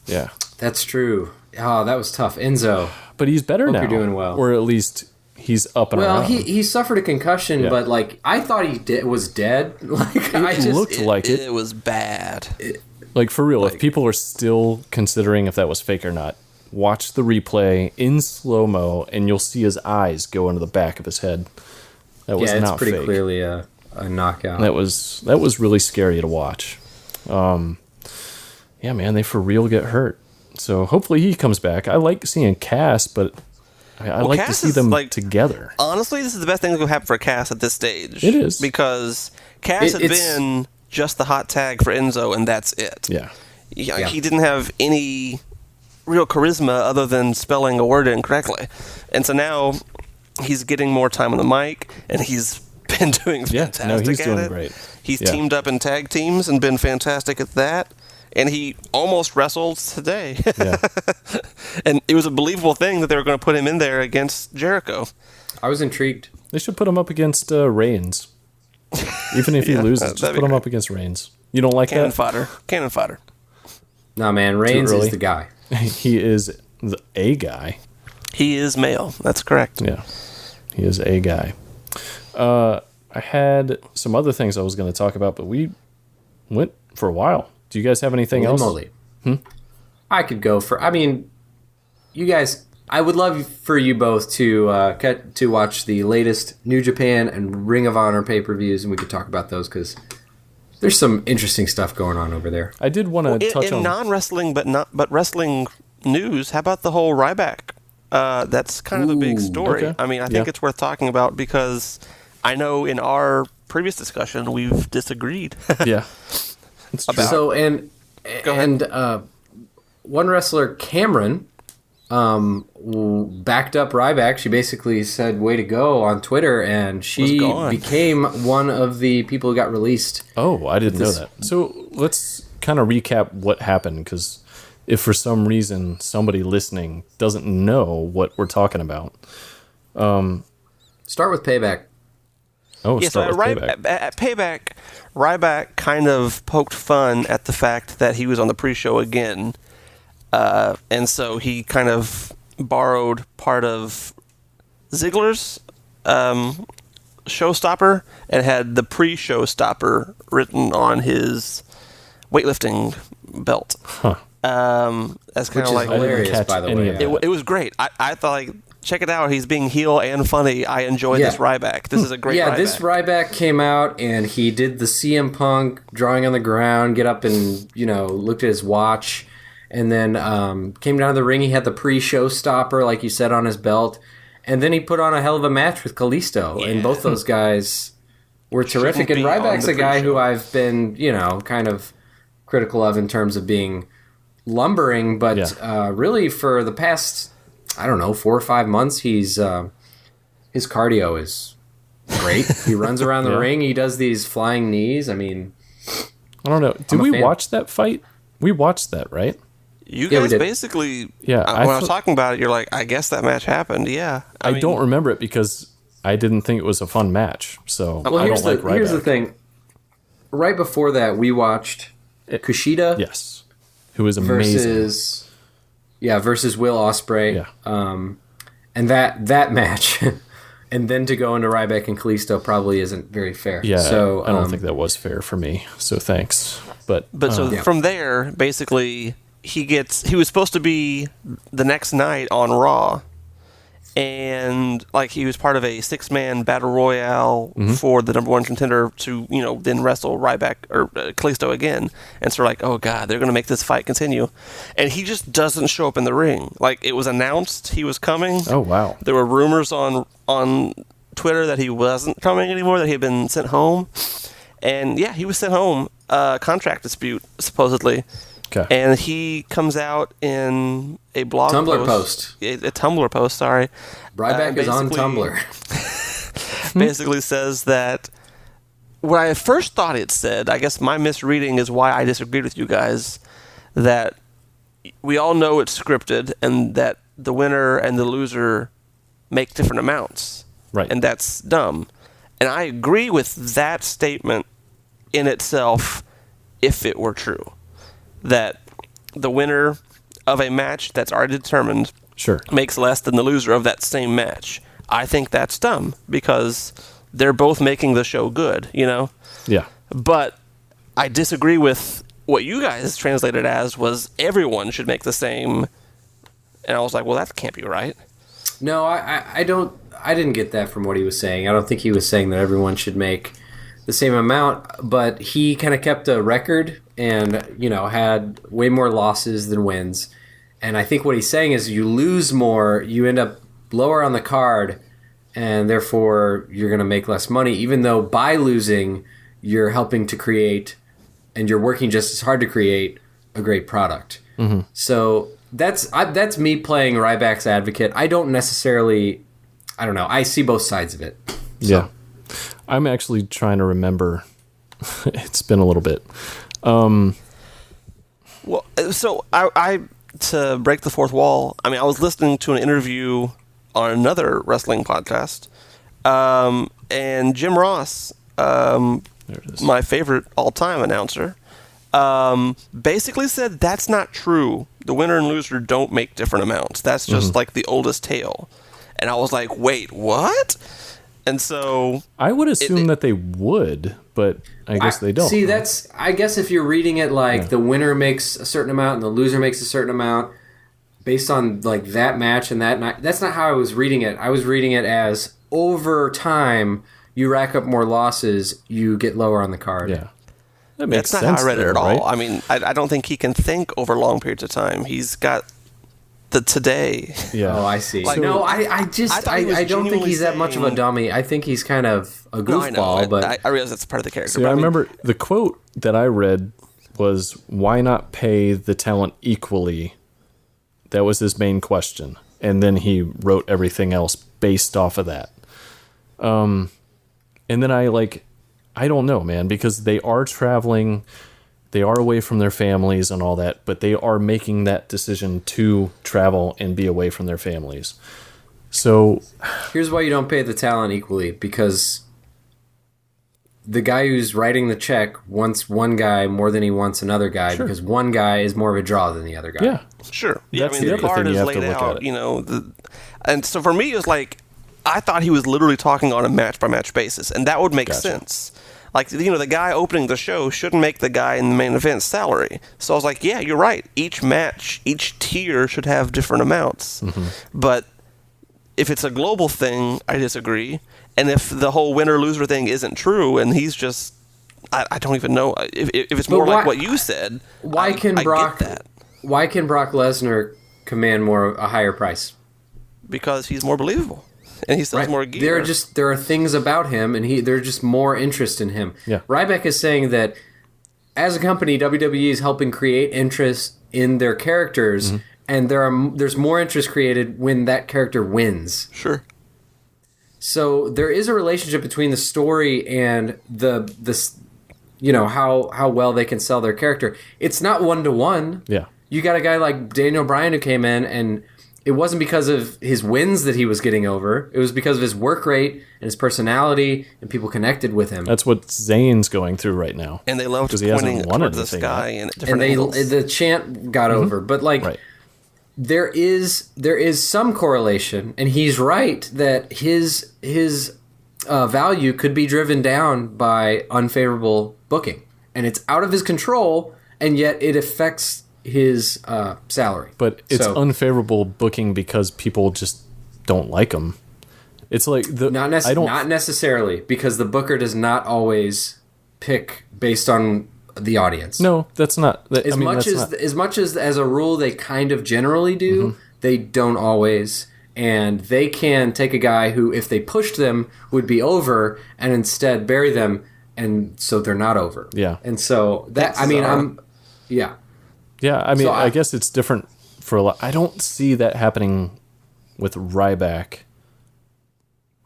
Yeah. That's true. Oh, that was tough. Enzo. But he's better now. You're doing well. Or at least he's up and around. Well, he suffered a concussion, but like I thought he was dead. Like it looked like it. It was bad. Like for real, if people are still considering if that was fake or not, watch the replay in slow-mo and you'll see his eyes go into the back of his head. That was not fake. Pretty clearly a knockout. That was really scary to watch. Yeah, man, they for real get hurt. So hopefully he comes back. I like seeing Cass, but I like Cass to see them like, together. Honestly, this is the best thing that could happen for Cass at this stage. It is. Because Cass had been just the hot tag for Enzo, and that's it. Yeah. He didn't have any real charisma other than spelling a word incorrectly. And so now he's getting more time on the mic, and he's been doing fantastic at it. He's doing great. He's teamed up in tag teams and been fantastic at that. And he almost wrestled today. Yeah. And it was a believable thing that they were going to put him in there against Jericho. I was intrigued. They should put him up against Reigns. Even if he loses, just put him up against Reigns. You don't like Cannon that? fodder. Cannon fodder. No, man, Reigns is the guy. He is a guy. He is male. That's correct. Yeah. He is a guy. I had some other things I was going to talk about, but we went for a while. Do you guys have anything else? I could go for... I mean, you guys... I would love for you both to watch the latest New Japan and Ring of Honor pay-per-views, and we could talk about those, because there's some interesting stuff going on over there. I did want to touch on... In non-wrestling, but wrestling news, how about the whole Ryback? That's kind of a big story. Okay. I mean, I think it's worth talking about, because I know in our previous discussion, we've disagreed. Yeah. So, and one wrestler, Cameron, backed up Ryback. She basically said, way to go on Twitter, and she became one of the people who got released. Oh, I didn't know that. So let's kind of recap what happened, because if for some reason somebody listening doesn't know what we're talking about. Start with Payback. Oh, yeah, start with Payback. At Payback, Ryback kind of poked fun at the fact that he was on the pre-show again. And so he kind of borrowed part of Ziggler's showstopper and had the pre-showstopper written on his weightlifting belt. Huh. That's kind of like hilarious, by the way. It was great. I thought, like, check it out. He's being heel and funny. I enjoyed this Ryback. This is a great Ryback. This Ryback came out and he did the CM Punk drawing on the ground, get up and, looked at his watch, and then came down to the ring. He had the pre-show stopper, like you said, on his belt. And then he put on a hell of a match with Kalisto. Yeah. And both those guys were terrific. And Ryback's a guy who I've been, kind of critical of in terms of being lumbering. But really for the past... 4 or 5 months, his cardio is great. He runs around the ring. He does these flying knees. I mean, I don't know. Did we watch that fight? We watched that, right? You guys basically... Yeah. When I was talking about it, you're like, I guess that match happened. Yeah. I mean, don't remember it because I didn't think it was a fun match. So I don't like Ryback. Here's the thing. Right before that, we watched Kushida. Yes. Who was amazing. Versus Will Ospreay. Yeah. And that match, and then to go into Ryback and Kalisto probably isn't very fair. Yeah, so I don't think that was fair for me. So thanks. But from there, basically, he was supposed to be the next night on Raw, and like he was part of a 6-man battle royale for the number 1 contender to, you know, then wrestle Ryback or Kalisto again. And so we're like, oh god, they're going to make this fight continue. And he just doesn't show up in the ring. Like, it was announced he was coming. Oh, wow. There were rumors on Twitter that he wasn't coming anymore, that he had been sent home. And yeah, he was sent home, contract dispute, supposedly. Okay. And he comes out in a blog post. A Tumblr post, sorry. Ryback is on Tumblr. Basically says that what I first thought it said, I guess my misreading is why I disagreed with you guys, that we all know it's scripted and that the winner and the loser make different amounts. Right. And that's dumb. And I agree with that statement in itself if it were true. That the winner of a match that's already determined makes less than the loser of that same match. I think that's dumb because they're both making the show good, you know? Yeah. But I disagree with what you guys translated as was everyone should make the same. And I was like, well, that can't be right. No, I didn't get that from what he was saying. I don't think he was saying that everyone should make the same amount, but he kind of kept a record and, you know, had way more losses than wins. And I think what he's saying is you lose more, you end up lower on the card, and therefore you're going to make less money, even though by losing, you're helping to create, and you're working just as hard to create a great product. Mm-hmm. So that's me playing Ryback's advocate. I don't necessarily, I don't know, I see both sides of it. So. Yeah. I'm actually trying to remember. It's been a little bit. Well, so I to break the fourth wall, I mean, I was listening to an interview on another wrestling podcast, and Jim Ross, my favorite all-time announcer, basically said that's not true. The winner and loser don't make different amounts. That's just like the oldest tale. And I was like, wait, what? And so I would assume that they would, but I guess they don't. See, that's, I guess if you're reading it like the winner makes a certain amount and the loser makes a certain amount based on like that match and that night, that's not how I was reading it. I was reading it as over time you rack up more losses, you get lower on the card. Yeah. That makes That's sense. not how I read it at all. Right? I mean, I don't think he can think over long periods of time. He's got the today. Yeah. Oh, I see. Like, no, I don't think he's that much of a dummy. I think he's kind of a goofball. But I realize that's part of the character. See, I remember the quote that I read was, "Why not pay the talent equally?" That was his main question, and then he wrote everything else based off of that. And then I don't know, man, because they are traveling. They are away from their families and all that, but they are making that decision to travel and be away from their families. So here's why you don't pay the talent equally, because the guy who's writing the check wants one guy more than he wants another guy, because one guy is more of a draw than the other guy. Yeah, sure. Yeah, that's I mean, the card is laid out, you know. And so for me, it was like, I thought he was literally talking on a match-by-match basis, and that would make sense. Like, you know, the guy opening the show shouldn't make the guy in the main event's salary. So I was like, yeah, you're right. Each match, each tier should have different amounts. Mm-hmm. But if it's a global thing, I disagree. And if the whole winner-loser thing isn't true, and he's just, I don't even know. If it's more like what you said, I get that. Why can Brock Lesnar command a higher price? Because he's more believable. And he sells more gear. There are things about him, and there's just more interest in him. Yeah. Ryback is saying that as a company, WWE is helping create interest in their characters, and there's more interest created when that character wins. Sure. So there is a relationship between the story and the you know, how well they can sell their character. It's not 1-to-1. Yeah. You got a guy like Daniel Bryan who came in, and it wasn't because of his wins that he was getting over. It was because of his work rate and his personality, and people connected with him. That's what Zayn's going through right now. And they loved pointing towards the sky and different angles. The chant got over. But there is some correlation, and he's right that his value could be driven down by unfavorable booking, and it's out of his control, and yet it affects his salary. But it's unfavorable booking because people just don't like him. It's like Not necessarily, because the booker does not always pick based on the audience. No, that's not. As much as a rule, they kind of generally do. They don't always, and they can take a guy who, if they pushed them, would be over, and instead bury them, and so they're not over. Yeah, and so that yeah. I mean, I guess it's different for a lot. I don't see that happening with Ryback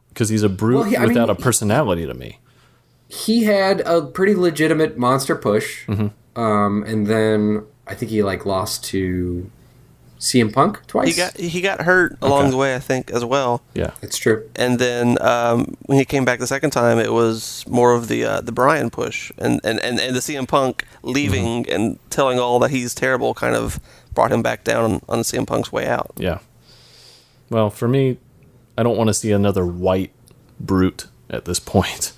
because he's a brute without a personality to me. He had a pretty legitimate monster push, and then I think he lost to CM Punk twice. He got hurt along the way, I think, as well. Yeah, it's true. And then when he came back the second time, it was more of the Bryan push, and the CM Punk leaving and telling all that he's terrible kind of brought him back down on CM Punk's way out. Yeah. Well, for me, I don't want to see another white brute at this point.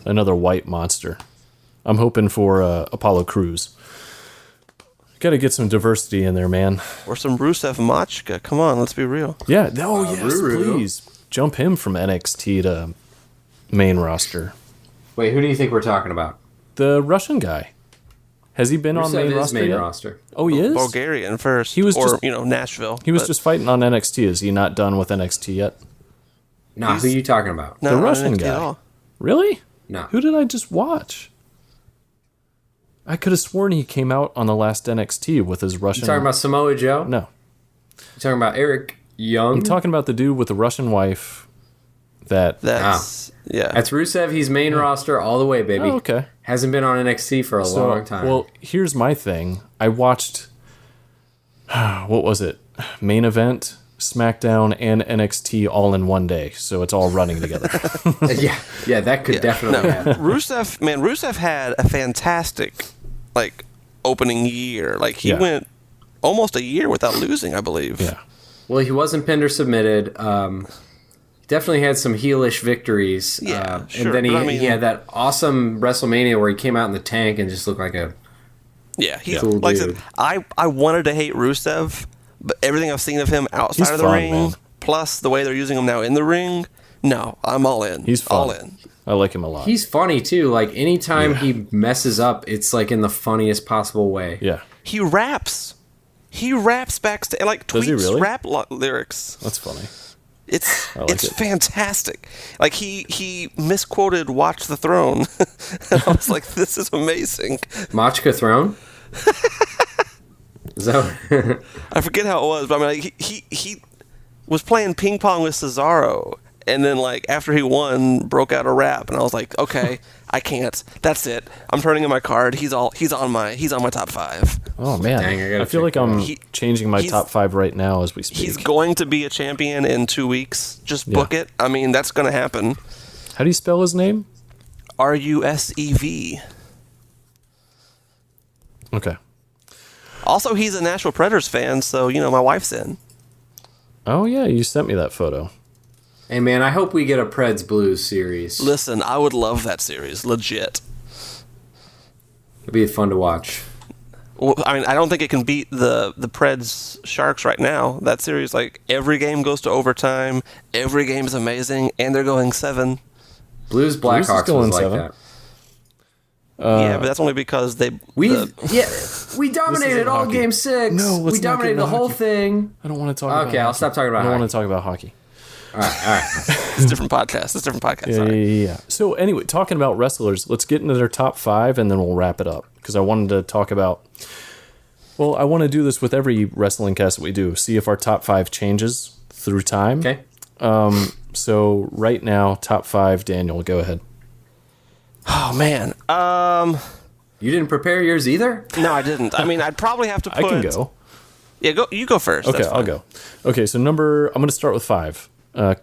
Another white monster. I'm hoping for Apollo Crews. Got to get some diversity in there, man. Or some Rusev Machka. Come on, let's be real. Yeah. Oh, yes, please. Jump him from NXT to main roster. Wait, who do you think we're talking about? The Russian guy. Has he been on main roster yet? roster. Oh, he is? Bulgarian first. He was Nashville. He was just fighting on NXT. Is he not done with NXT yet? Nah, who are you talking about? The Russian guy. Really? No. Who did I just watch? I could have sworn he came out on the last NXT with his Russian... You talking about Samoa Joe? No. You talking about Eric Young? I'm talking about the dude with the Russian wife That's Rusev. He's main roster all the way, baby. Oh, okay. Hasn't been on NXT for a long time. Well, here's my thing. I watched... what was it? Main Event, SmackDown, and NXT all in one day. So it's all running together. yeah, that could definitely happen. Rusev had a fantastic opening year. He went almost a year without losing, I believe. Yeah. Well, he wasn't pinned or submitted. Definitely had some heelish victories. Yeah, sure. And then he had that awesome WrestleMania where he came out in the tank and just looked like a cool like dude. I said, I wanted to hate Rusev, but everything I've seen of him outside of the ring, man. plus the way they're using him now in the ring, no, I'm all in. He's fun. All in. I like him a lot. He's funny, too. Anytime he messes up, it's in the funniest possible way. Yeah. He raps. He raps backstage, Does he tweets really? rap lyrics. That's funny. It's it. fantastic. He misquoted "Watch the Throne." I was like, "This is amazing." Machka Throne? Is that I forget how it was, but I mean, he was playing ping pong with Cesaro, and then after he won, broke out a rap, and I was like, "Okay, I can't. That's it. I'm turning in my card. He's on my top 5." Oh man, Dang, I feel like I'm changing my top 5 right now as we speak. He's going to be a champion in 2 weeks. Just book it. I mean, that's going to happen. How do you spell his name? Rusev. Okay. Also, he's a Nashville Predators fan, so my wife's in. Oh yeah, you sent me that photo. Hey man, I hope we get a Preds Blues series. Listen, I would love that series. Legit. It'd be fun to watch. Well, I mean, I don't think it can beat the Preds Sharks right now. That series, every game goes to overtime. Every game is amazing, and they're going 7. Blues Blackhawks going was like 7. that. Yeah, but that's only because we dominated all hockey. Game 6. No, let's we dominated not the get whole hockey. thing. I don't want to talk about Okay, I'll stop talking about I don't hockey. want to talk about hockey. All right. it's a different podcast. Yeah, Sorry. yeah. So anyway, talking about wrestlers, let's get into their top 5 and then we'll wrap it up. Because I wanted to talk about... Well, I want to do this with every wrestling cast that we do. See if our top 5 changes through time. Okay. So right now, top 5, Daniel, go ahead. Oh, man. You didn't prepare yours either? No, I didn't. I mean, I'd probably have to put... I can go. Yeah, you go first. Okay, That's fine. I'll go. Okay, so I'm going to start with 5.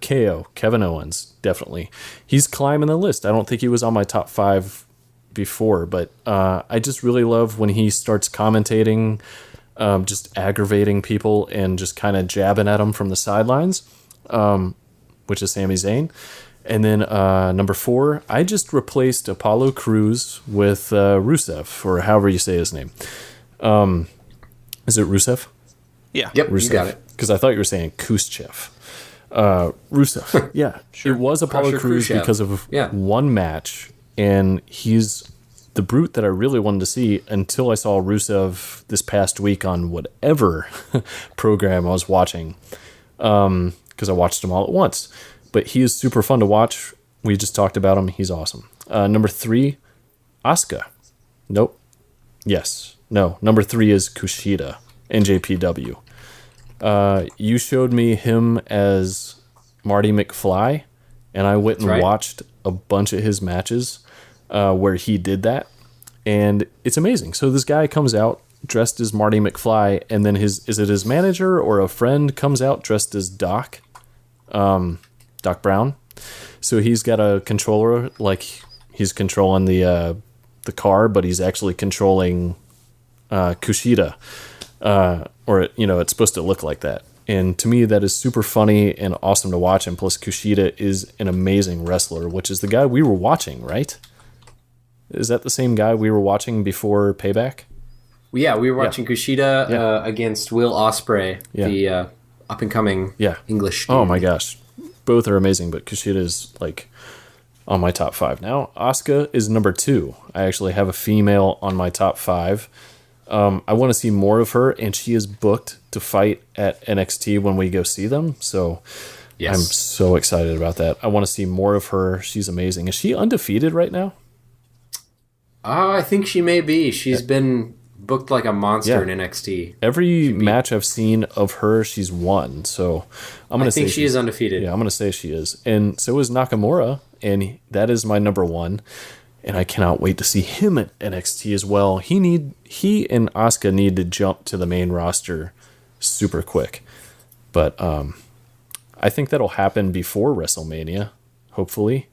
KO, Kevin Owens, definitely. He's climbing the list. I don't think he was on my top 5 before, but I just really love when he starts commentating, just aggravating people and just kind of jabbing at them from the sidelines, which is Sami Zayn. And then number 4, I just replaced Apollo Crews with Rusev, or however you say his name. Is it Rusev? Yeah. Yep, Rusev. you got it. Because I thought you were saying Khrushchev. Rusev. Yeah. Sure. It was Apollo Crusher Crews Khrushchev. because of Yeah. one match, and he's the brute that I really wanted to see until I saw Rusev this past week on whatever program I was watching, because I watched them all at once. But he is super fun to watch. We just talked about him. He's awesome. Number 3, Asuka. Nope. Yes. No. Number 3 is Kushida, NJPW. You showed me him as Marty McFly, and I went and right. watched a bunch of his matches where he did that, and it's amazing. So this guy comes out dressed as Marty McFly, and then is it his manager or a friend comes out dressed as Doc Brown. So he's got a controller, like he's controlling the car, but he's actually controlling Kushida, or it's supposed to look like that. And to me, that is super funny and awesome to watch. And plus, Kushida is an amazing wrestler, which is the guy we were watching, right? Is that the same guy we were watching before Payback? Yeah, we were watching Kushida against Will Ospreay, the up and coming English. Oh my gosh, both are amazing, but Kushida is like on my top 5 now. Asuka is number 2. I actually have a female on my top 5. I want to see more of her, and she is booked to fight at NXT when we go see them. So I'm so excited about that. I want to see more of her. She's amazing. Is she undefeated right now? I think she may be. She's been booked like a monster in NXT. Every match I've seen of her, she's won. So I'm going to say she is undefeated. Yeah, I'm going to say she is. And so is Nakamura, and that is my number 1. And I cannot wait to see him at NXT as well. He and Asuka need to jump to the main roster super quick. But I think that'll happen before WrestleMania, hopefully.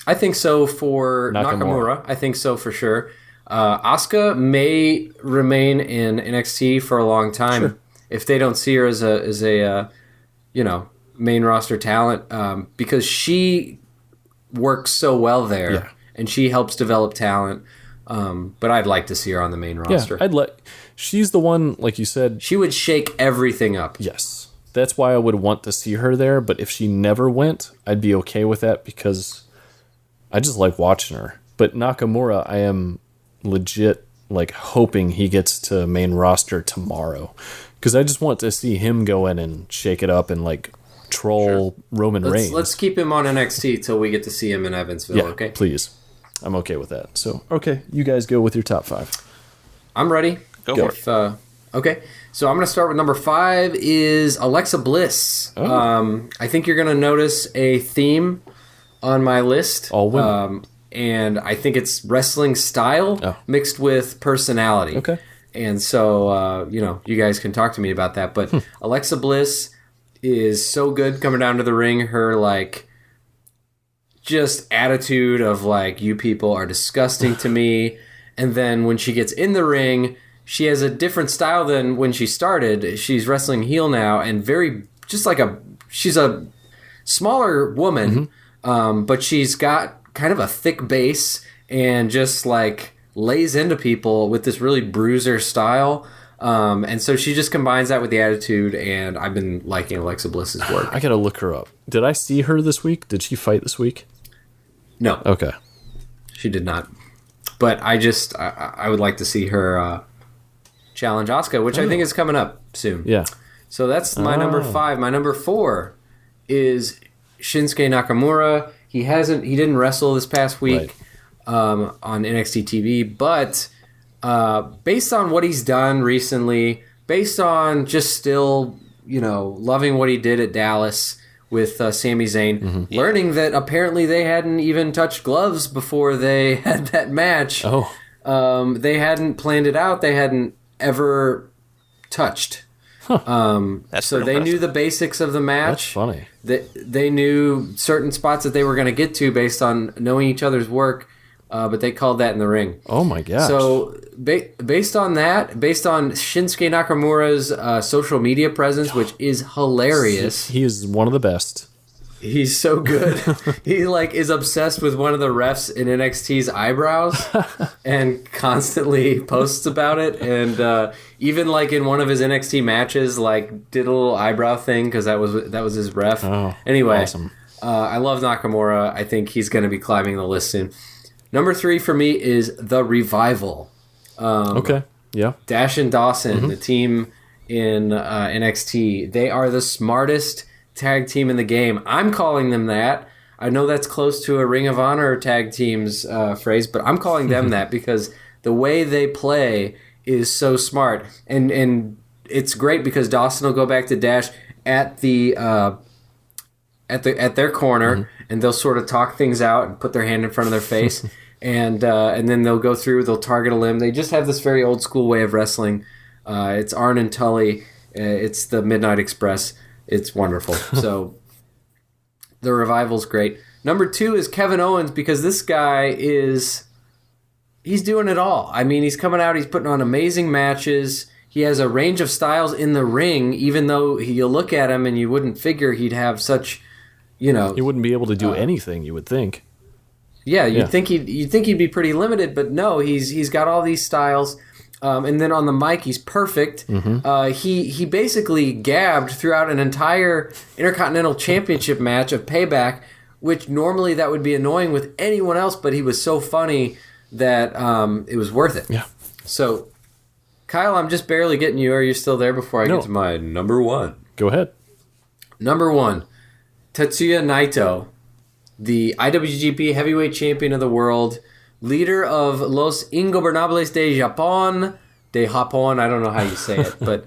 I think so for Nakamura. I think so for sure. Asuka may remain in NXT for a long time if they don't see her as a main roster talent, because she works so well there. Yeah. And she helps develop talent, but I'd like to see her on the main roster. Yeah, she's the one, like you said. She would shake everything up. Yes, that's why I would want to see her there. But if she never went, I'd be okay with that because I just like watching her. But Nakamura, I am legit like hoping he gets to main roster tomorrow because I just want to see him go in and shake it up and like troll Roman Reigns. Let's keep him on NXT till we get to see him in Evansville. Okay, please. I'm okay with that. So, okay, you guys go with your top 5. I'm ready. Go for it. Okay, so I'm going to start with number 5 is Alexa Bliss. Oh. I think you're going to notice a theme on my list. All women. And I think it's wrestling style mixed with personality. Okay. And so, you guys can talk to me about that. But Alexa Bliss is so good coming down to the ring. Her, like, just attitude of like, you people are disgusting to me. And then when she gets in the ring, she has a different style than when she started. She's wrestling heel now and she's a smaller woman, but she's got kind of a thick base and just like lays into people with this really bruiser style. And so she just combines that with the attitude, and I've been liking Alexa Bliss's work. I gotta look her up. Did I see her this week? Did she fight this week? No. Okay. She did not. But I would like to see her challenge Asuka, which I think is coming up soon. Yeah. So that's my number 5. My number 4 is Shinsuke Nakamura. He didn't wrestle this past week on NXT TV, but based on what he's done recently, based on just still, loving what he did at Dallas with Sami Zayn, learning that apparently they hadn't even touched gloves before they had that match. Oh. They hadn't planned it out. They hadn't ever touched. So they knew the basics of the match. That's funny. They knew certain spots that they were going to get to based on knowing each other's work, but they called that in the ring. Oh my gosh. So based on Shinsuke Nakamura's social media presence, which is hilarious. He is one of the best. He's so good. He like is obsessed with one of the refs in NXT's eyebrows and constantly posts about it. And even like in one of his NXT matches, like did a little eyebrow thing because that was his ref. Oh, anyway, awesome. I love Nakamura. I think he's going to be climbing the list soon. Number 3 for me is The Revival. Okay. Yeah. Dash and Dawson, the team in NXT, they are the smartest tag team in the game. I'm calling them that. I know that's close to a Ring of Honor tag team's phrase, but I'm calling them that because the way they play is so smart. And it's great because Dawson will go back to Dash at their corner, and they'll sort of talk things out and put their hand in front of their face, and then they'll go through. They'll target a limb. They just have this very old school way of wrestling. It's Arn and Tully. It's the Midnight Express. It's wonderful. So the Revival's great. Number 2 is Kevin Owens because this guy he's doing it all. I mean, he's coming out. He's putting on amazing matches. He has a range of styles in the ring, even though you look at him and you wouldn't figure he'd have such, He wouldn't be able to do anything, you would think. Yeah, you'd think he'd be pretty limited, but no, he's got all these styles. And then on the mic, he's perfect. He basically gabbed throughout an entire Intercontinental Championship match of Payback, which normally that would be annoying with anyone else, but he was so funny that it was worth it. Yeah. So, Kyle, I'm just barely getting you. Are you still there before I get to my number 1? Go ahead. Number 1, Tetsuya Naito, the IWGP Heavyweight Champion of the world, leader of Los Ingobernables de Japón. I don't know how you say it, but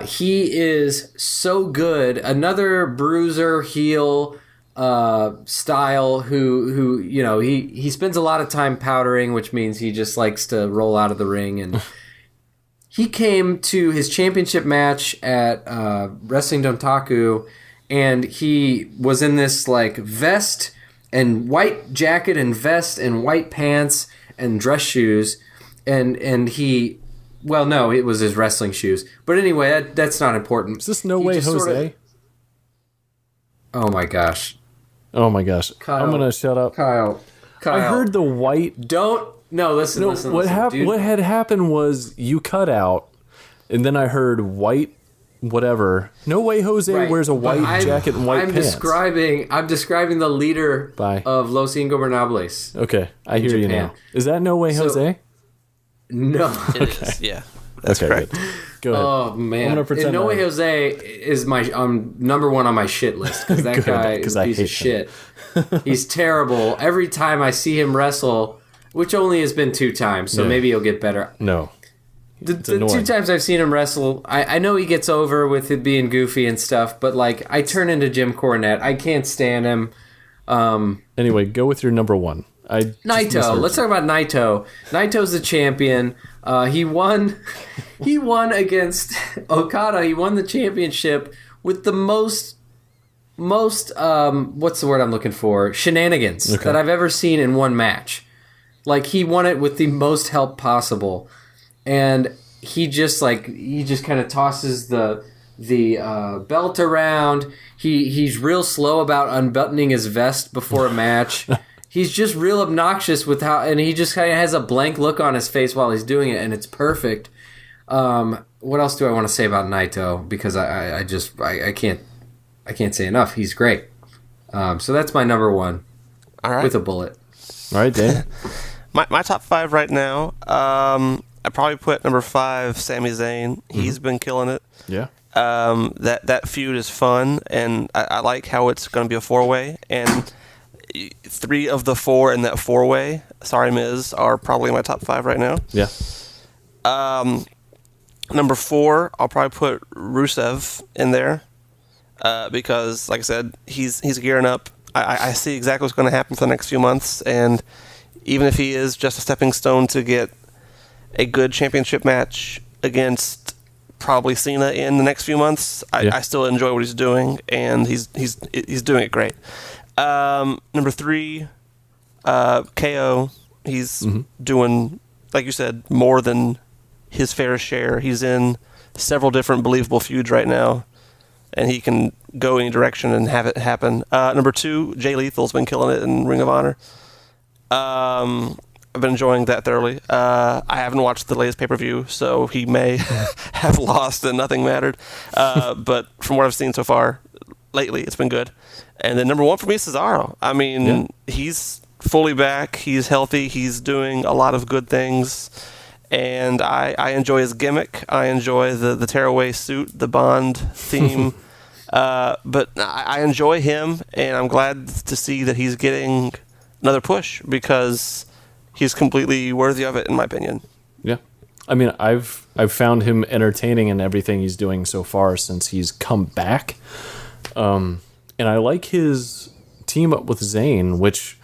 he is so good. Another bruiser heel style who he spends a lot of time powdering, which means he just likes to roll out of the ring. And he came to his championship match at Wrestling Dontaku, and he was in this like vest and white jacket and vest and white pants and dress shoes, and he, well, no, it was his wrestling shoes. But anyway, that's not important. Is this No Way Jose? Oh my gosh. Kyle, I'm gonna shut up. Kyle. I heard the white. Listen. What happened? What had happened was you cut out, and then I heard white. Whatever. No Way Jose wears a white jacket and white pants. I'm describing the leader of Los Ingobernables. Okay, I hear you now. Is that No Way Jose? No. It is, yeah. That's correct. Good. Go ahead. Oh, man. No Way Jose is my number 1 on my shit list because that guy is a piece of shit. He's terrible. Every time I see him wrestle, which only has been 2 times, so maybe he'll get better. No. The 2 times I've seen him wrestle, I know he gets over with it being goofy and stuff, but like I turn into Jim Cornette. I can't stand him. Anyway, go with your number 1. Naito. Let's talk about Naito. Naito's the champion. He won against Okada. He won the championship with the most what's the word I'm looking for? Shenanigans that I've ever seen in one match. Like he won it with the most help possible. And he just kind of tosses the belt around. He's real slow about unbuttoning his vest before a match. He's just real obnoxious with and he just kind of has a blank look on his face while he's doing it, and it's perfect. What else do I want to say about Naito? Because I can't say enough. He's great. So that's my number 1. All right. With a bullet. All right, Dan. my top 5 right now. I probably put number 5, Sami Zayn. He's been killing it. Yeah. That feud is fun, and I like how it's going to be a 4-way. And 3 of the 4 in that 4-way, sorry Miz, are probably my top 5 right now. Yeah. Number 4, I'll probably put Rusev in there because, like I said, he's gearing up. I see exactly what's going to happen for the next few months, and even if he is just a stepping stone to get a good championship match against probably Cena in the next few months, I still enjoy what he's doing, and he's doing it great. Number 3, KO. He's doing, like you said, more than his fair share. He's in several different believable feuds right now, and he can go any direction and have it happen. Number 2, Jay Lethal's been killing it in Ring of Honor. I've been enjoying that thoroughly. I haven't watched the latest pay-per-view, so he may have lost and nothing mattered. But from what I've seen so far, lately, it's been good. And then number 1 for me is Cesaro. I mean, he's fully back. He's healthy. He's doing a lot of good things. And I enjoy his gimmick. I enjoy the tearaway suit, the Bond theme. But I enjoy him, and I'm glad to see that he's getting another push because he's completely worthy of it, in my opinion. Yeah. I mean, I've found him entertaining in everything he's doing so far since he's come back. And I like his team up with Zayn, which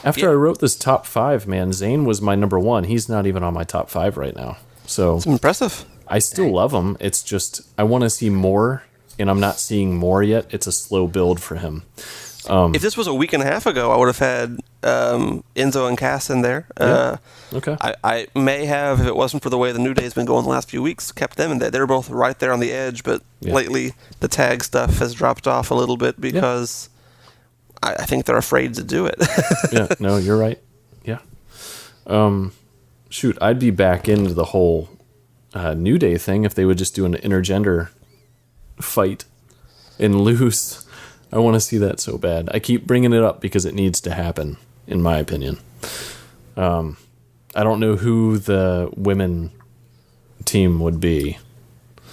after I wrote this top 5, man, Zayn was my number 1. He's not even on my top 5 right now. So it's impressive. I still love him. It's just I want to see more, and I'm not seeing more yet. It's a slow build for him. If this was a week and a half ago, I would have had Enzo and Cass in there. Okay. I may have, if it wasn't for the way the New Day's been going the last few weeks, kept them in there. They were both right there on the edge, but lately the tag stuff has dropped off a little bit because I think they're afraid to do it. Yeah, no, you're right. Yeah. Shoot, I'd be back into the whole New Day thing if they would just do an intergender fight and lose. I want to see that so bad. I keep bringing it up because it needs to happen, in my opinion. I don't know who the women team would be.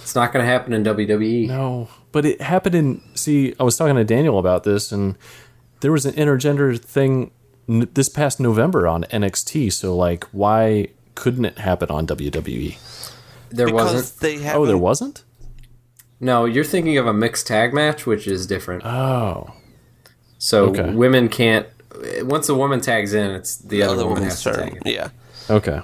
It's not going to happen in WWE. No, but it happened in... See, I was talking to Daniel about this, and there was an intergender thing this past November on NXT, so, like, why couldn't it happen on WWE? There wasn't. Oh, there wasn't? No, you're thinking of a mixed tag match, which is different. Oh. So women can't... Once a woman tags in, it's the other woman has to tag in. Yeah. Okay.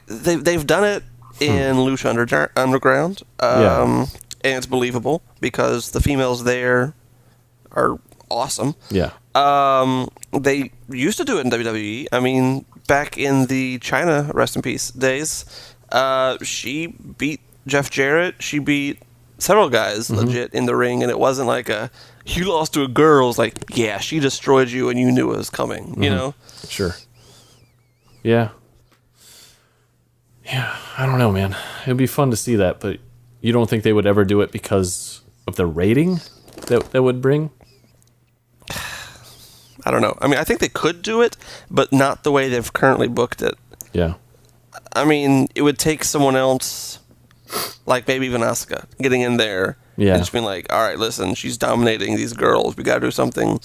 They've done it in Lucha Underground, and it's believable because the females there are awesome. Yeah. They used to do it in WWE. I mean, back in the China, rest in peace, days, she beat Jeff Jarrett. She beat several guys legit in the ring, and it wasn't like you lost to a girl. It's like, yeah, she destroyed you and you knew it was coming, you know? Sure. Yeah. Yeah, I don't know, man. It'd be fun to see that, but you don't think they would ever do it because of the rating that would bring? I don't know. I mean, I think they could do it, but not the way they've currently booked it. Yeah. I mean, it would take someone else, like maybe even Asuka, getting in there and just being like, all right, listen, she's dominating these girls. We got to do something,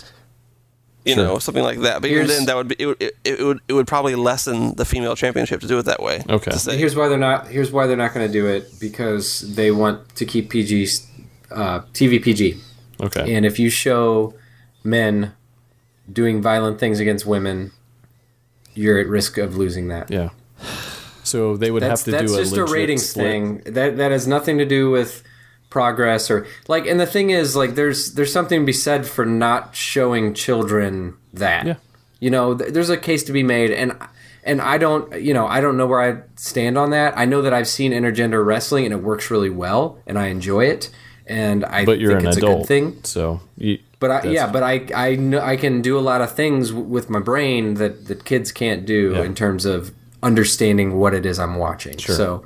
you know, something like that. But even then, that would be it would probably lessen the female championship to do it that way. Okay. Here's why they're not going to do it, because they want to keep TV PG. Okay. And if you show men doing violent things against women, you're at risk of losing that. Yeah. So they would have to do a legit That's just a ratings split. thing. That has nothing to do with progress or like. And the thing is, like, there's something to be said for not showing children that. Yeah. You know, there's a case to be made, and I don't know where I stand on that. I know that I've seen intergender wrestling and it works really well, and I enjoy it, and I think it's a good thing. So. I know I can do a lot of things with my brain that kids can't do in terms of understanding what it is I'm watching. Sure. So,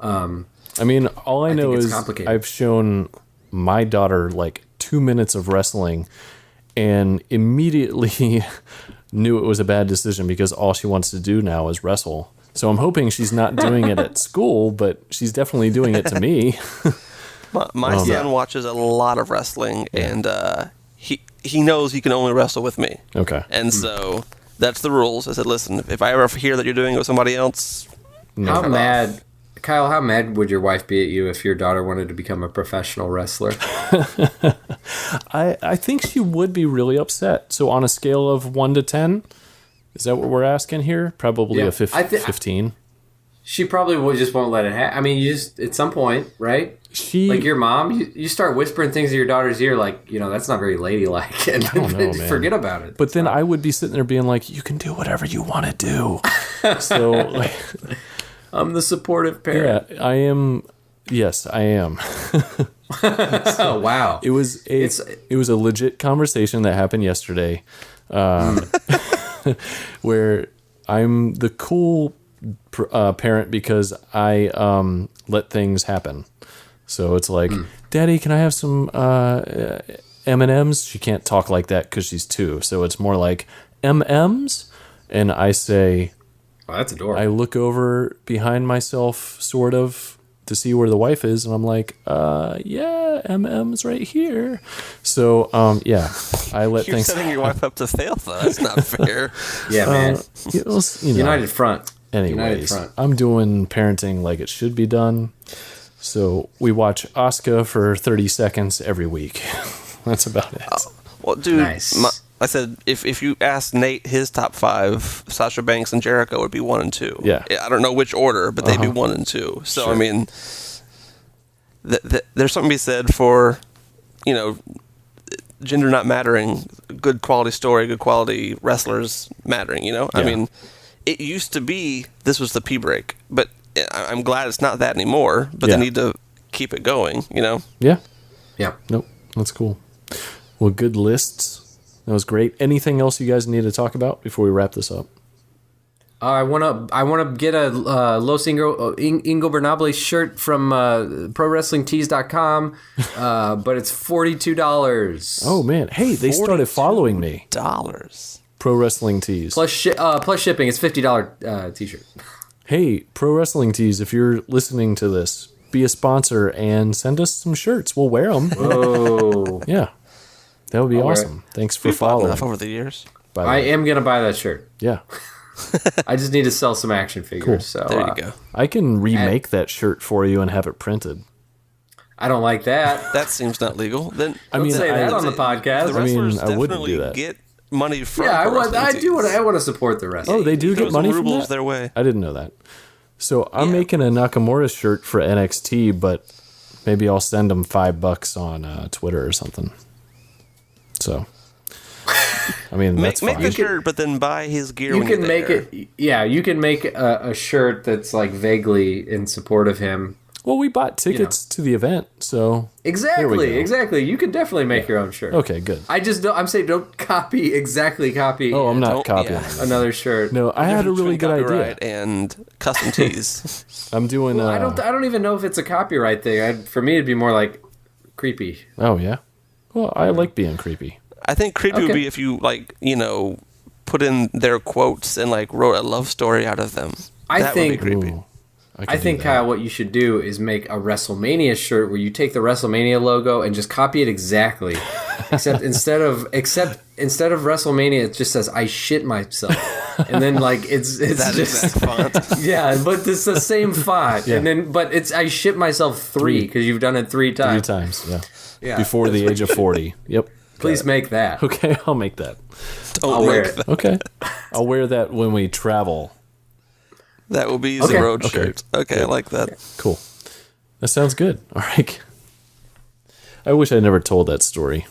I mean, all I know is I've shown my daughter like 2 minutes of wrestling and immediately knew it was a bad decision because all she wants to do now is wrestle. So I'm hoping she's not doing it at school, but she's definitely doing it to me. My son watches a lot of wrestling, and he knows he can only wrestle with me. Okay. And so that's the rules. I said, listen, if I ever hear that you're doing it with somebody else, Kyle, how mad would your wife be at you if your daughter wanted to become a professional wrestler? I think she would be really upset. So on a scale of 1 to 10, is that what we're asking here? Probably a 15. She probably just won't let it happen. I mean, you just, at some point, right? Like your mom, you start whispering things in your daughter's ear like, you know, that's not very ladylike. And I don't know, man. Forget about it. But then I would be sitting there being like, you can do whatever you want to do. So, like, I'm the supportive parent. Yeah, I am. Yes, I am. Oh wow! It was a legit conversation that happened yesterday, where I'm the cool parent because I let things happen. So it's like, Daddy, can I have some M&Ms? She can't talk like that because she's 2. So it's more like M&Ms, and I say, Oh, that's adorable. I look over behind myself, sort of, to see where the wife is, and I'm like, yeah, M&M's right here. So, yeah, I let You're things. setting your wife up to fail, though. That's not fair. Yeah, man. You know, United Front. United anyways, Front. I'm doing parenting like it should be done. So we watch Asuka for 30 seconds every week. That's about it. Well, dude, Nice. I said if you asked Nate his top 5, Sasha Banks and Jericho would be 1 and 2. Yeah. I don't know which order, but they'd be 1 and 2. So Sure. I mean, there's something to be said for, gender not mattering, good quality story, good quality wrestlers mattering. I Yeah. mean, it used to be this was the P break, but I'm glad it's not that anymore. But Yeah. they need to keep it going. Yeah. Yeah. Nope. That's cool. Well, good lists. That was great. Anything else you guys need to talk about before we wrap this up? I wanna get a Los Ingobernable shirt from ProWrestlingTees.com, but it's $42. Oh man, hey, they started following me. $42. Pro Wrestling Tees. Plus shipping. It's $50 t-shirt. Hey, Pro Wrestling Tees, if you're listening to this, be a sponsor and send us some shirts. We'll wear them. Oh, Yeah, that would be I'll wear awesome. Thanks for We've bought following. enough over the years. By the I way. am gonna buy that shirt. Yeah, I just need to sell some action figures. Cool. So There you go. I can remake that shirt for you and have it printed. I don't like that. That seems not legal. Then I mean, Don't say that on the the podcast. wrestlers I wouldn't definitely do that. get money from. Yeah, Pro Wrestling I Tees. want to support the rest. Oh, they do Throw get some money from rubles that? their way. I didn't know that. So I'm Yeah. making a Nakamura shirt for NXT, but maybe I'll send them $5 on Twitter or something. So, I mean, that's Make fine. the shirt, but then buy his gear. You when can you're make there. it. Yeah, you can make a shirt that's like vaguely in support of him. Well, we bought tickets to the event, so Exactly, go. exactly. You can definitely make your own shirt. okay, good. I just don't. I'm saying don't copy. Oh, I'm not Don't- copying. yeah. it. another shirt. No, I had a Difference really good between idea. copyright and custom tees. I'm doing. I don't even know if it's a copyright thing. For me, it'd be more like creepy. Oh yeah. Well, I like being creepy. I think creepy would Okay. be if you put in their quotes and wrote a love story out of them. I That think- would be creepy. Ooh, I think, Kyle, what you should do is make a WrestleMania shirt where you take the WrestleMania logo and just copy it exactly. Except instead of WrestleMania, it just says "I shit myself," and then it's That just exact font. yeah, but it's the same font, Yeah. and then but it's "I shit myself" 3 because you've done it 3 3 times. times. Yeah. Yeah. Before the age of 40. Yep. Please make that. Okay, I'll make that. Don't I'll wear make it. that. Okay. I'll wear that when we travel. That will be his Okay. road Okay. shirt. Okay, I like that. Cool. That sounds good. All right. I wish I never told that story.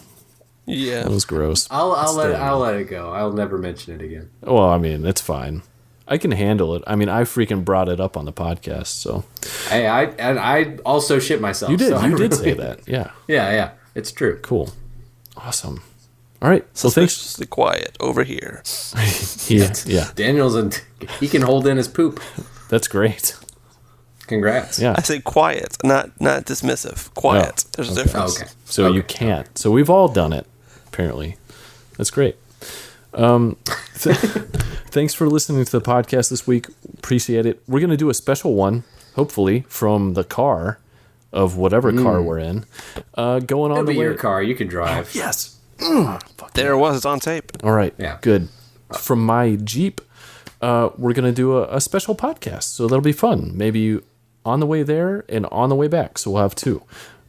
Yeah. That was gross. I'll let Stay. it go. I'll never mention it again. Well, I mean, it's fine. I can handle it. I mean, I freaking brought it up on the podcast, so Hey, I also shit myself. you did. so I You did really- say that. Yeah. Yeah, it's true. Cool. Awesome. All right. So thanks. Suspiciously quiet over here. Yeah. Daniel's he can hold in his poop. That's great. Congrats. Yeah. I say quiet, not dismissive. Quiet. Oh, There's a okay. difference. Okay. So Okay. you can't. So we've all done it, apparently. That's great. Thanks for listening to the podcast this week. Appreciate it. We're going to do a special one, hopefully, from the car of whatever car we're in. Going on It'll the be way. your car. You can drive. Yes. There it was. It's on tape. All right. Yeah. Good. From my Jeep, we're going to do a special podcast. So that'll be fun. Maybe on the way there and on the way back. So we'll have 2.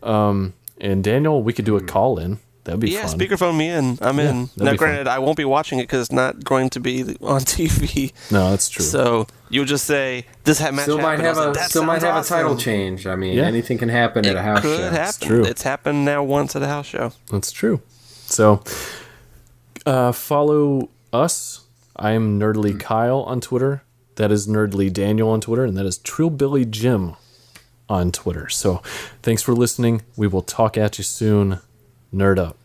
And Daniel, we could do a call in. That'd be Yeah, fun. speakerphone me in. I'm in. that'd Now, be granted, I won't be watching it because it's not going to be on TV. No, that's true. So you'll just say this match Still might happened. have I was a like, "That still might sounds have a title awesome." change. I mean, Yeah. anything can happen at a house Could show. happen. true. It's happened now once at a house show. That's true. So, follow us. I'm Nerdly Kyle on Twitter. That is Nerdly Daniel on Twitter, and that is Trillbilly Jim on Twitter. So thanks for listening. We will talk at you soon. Nerd up.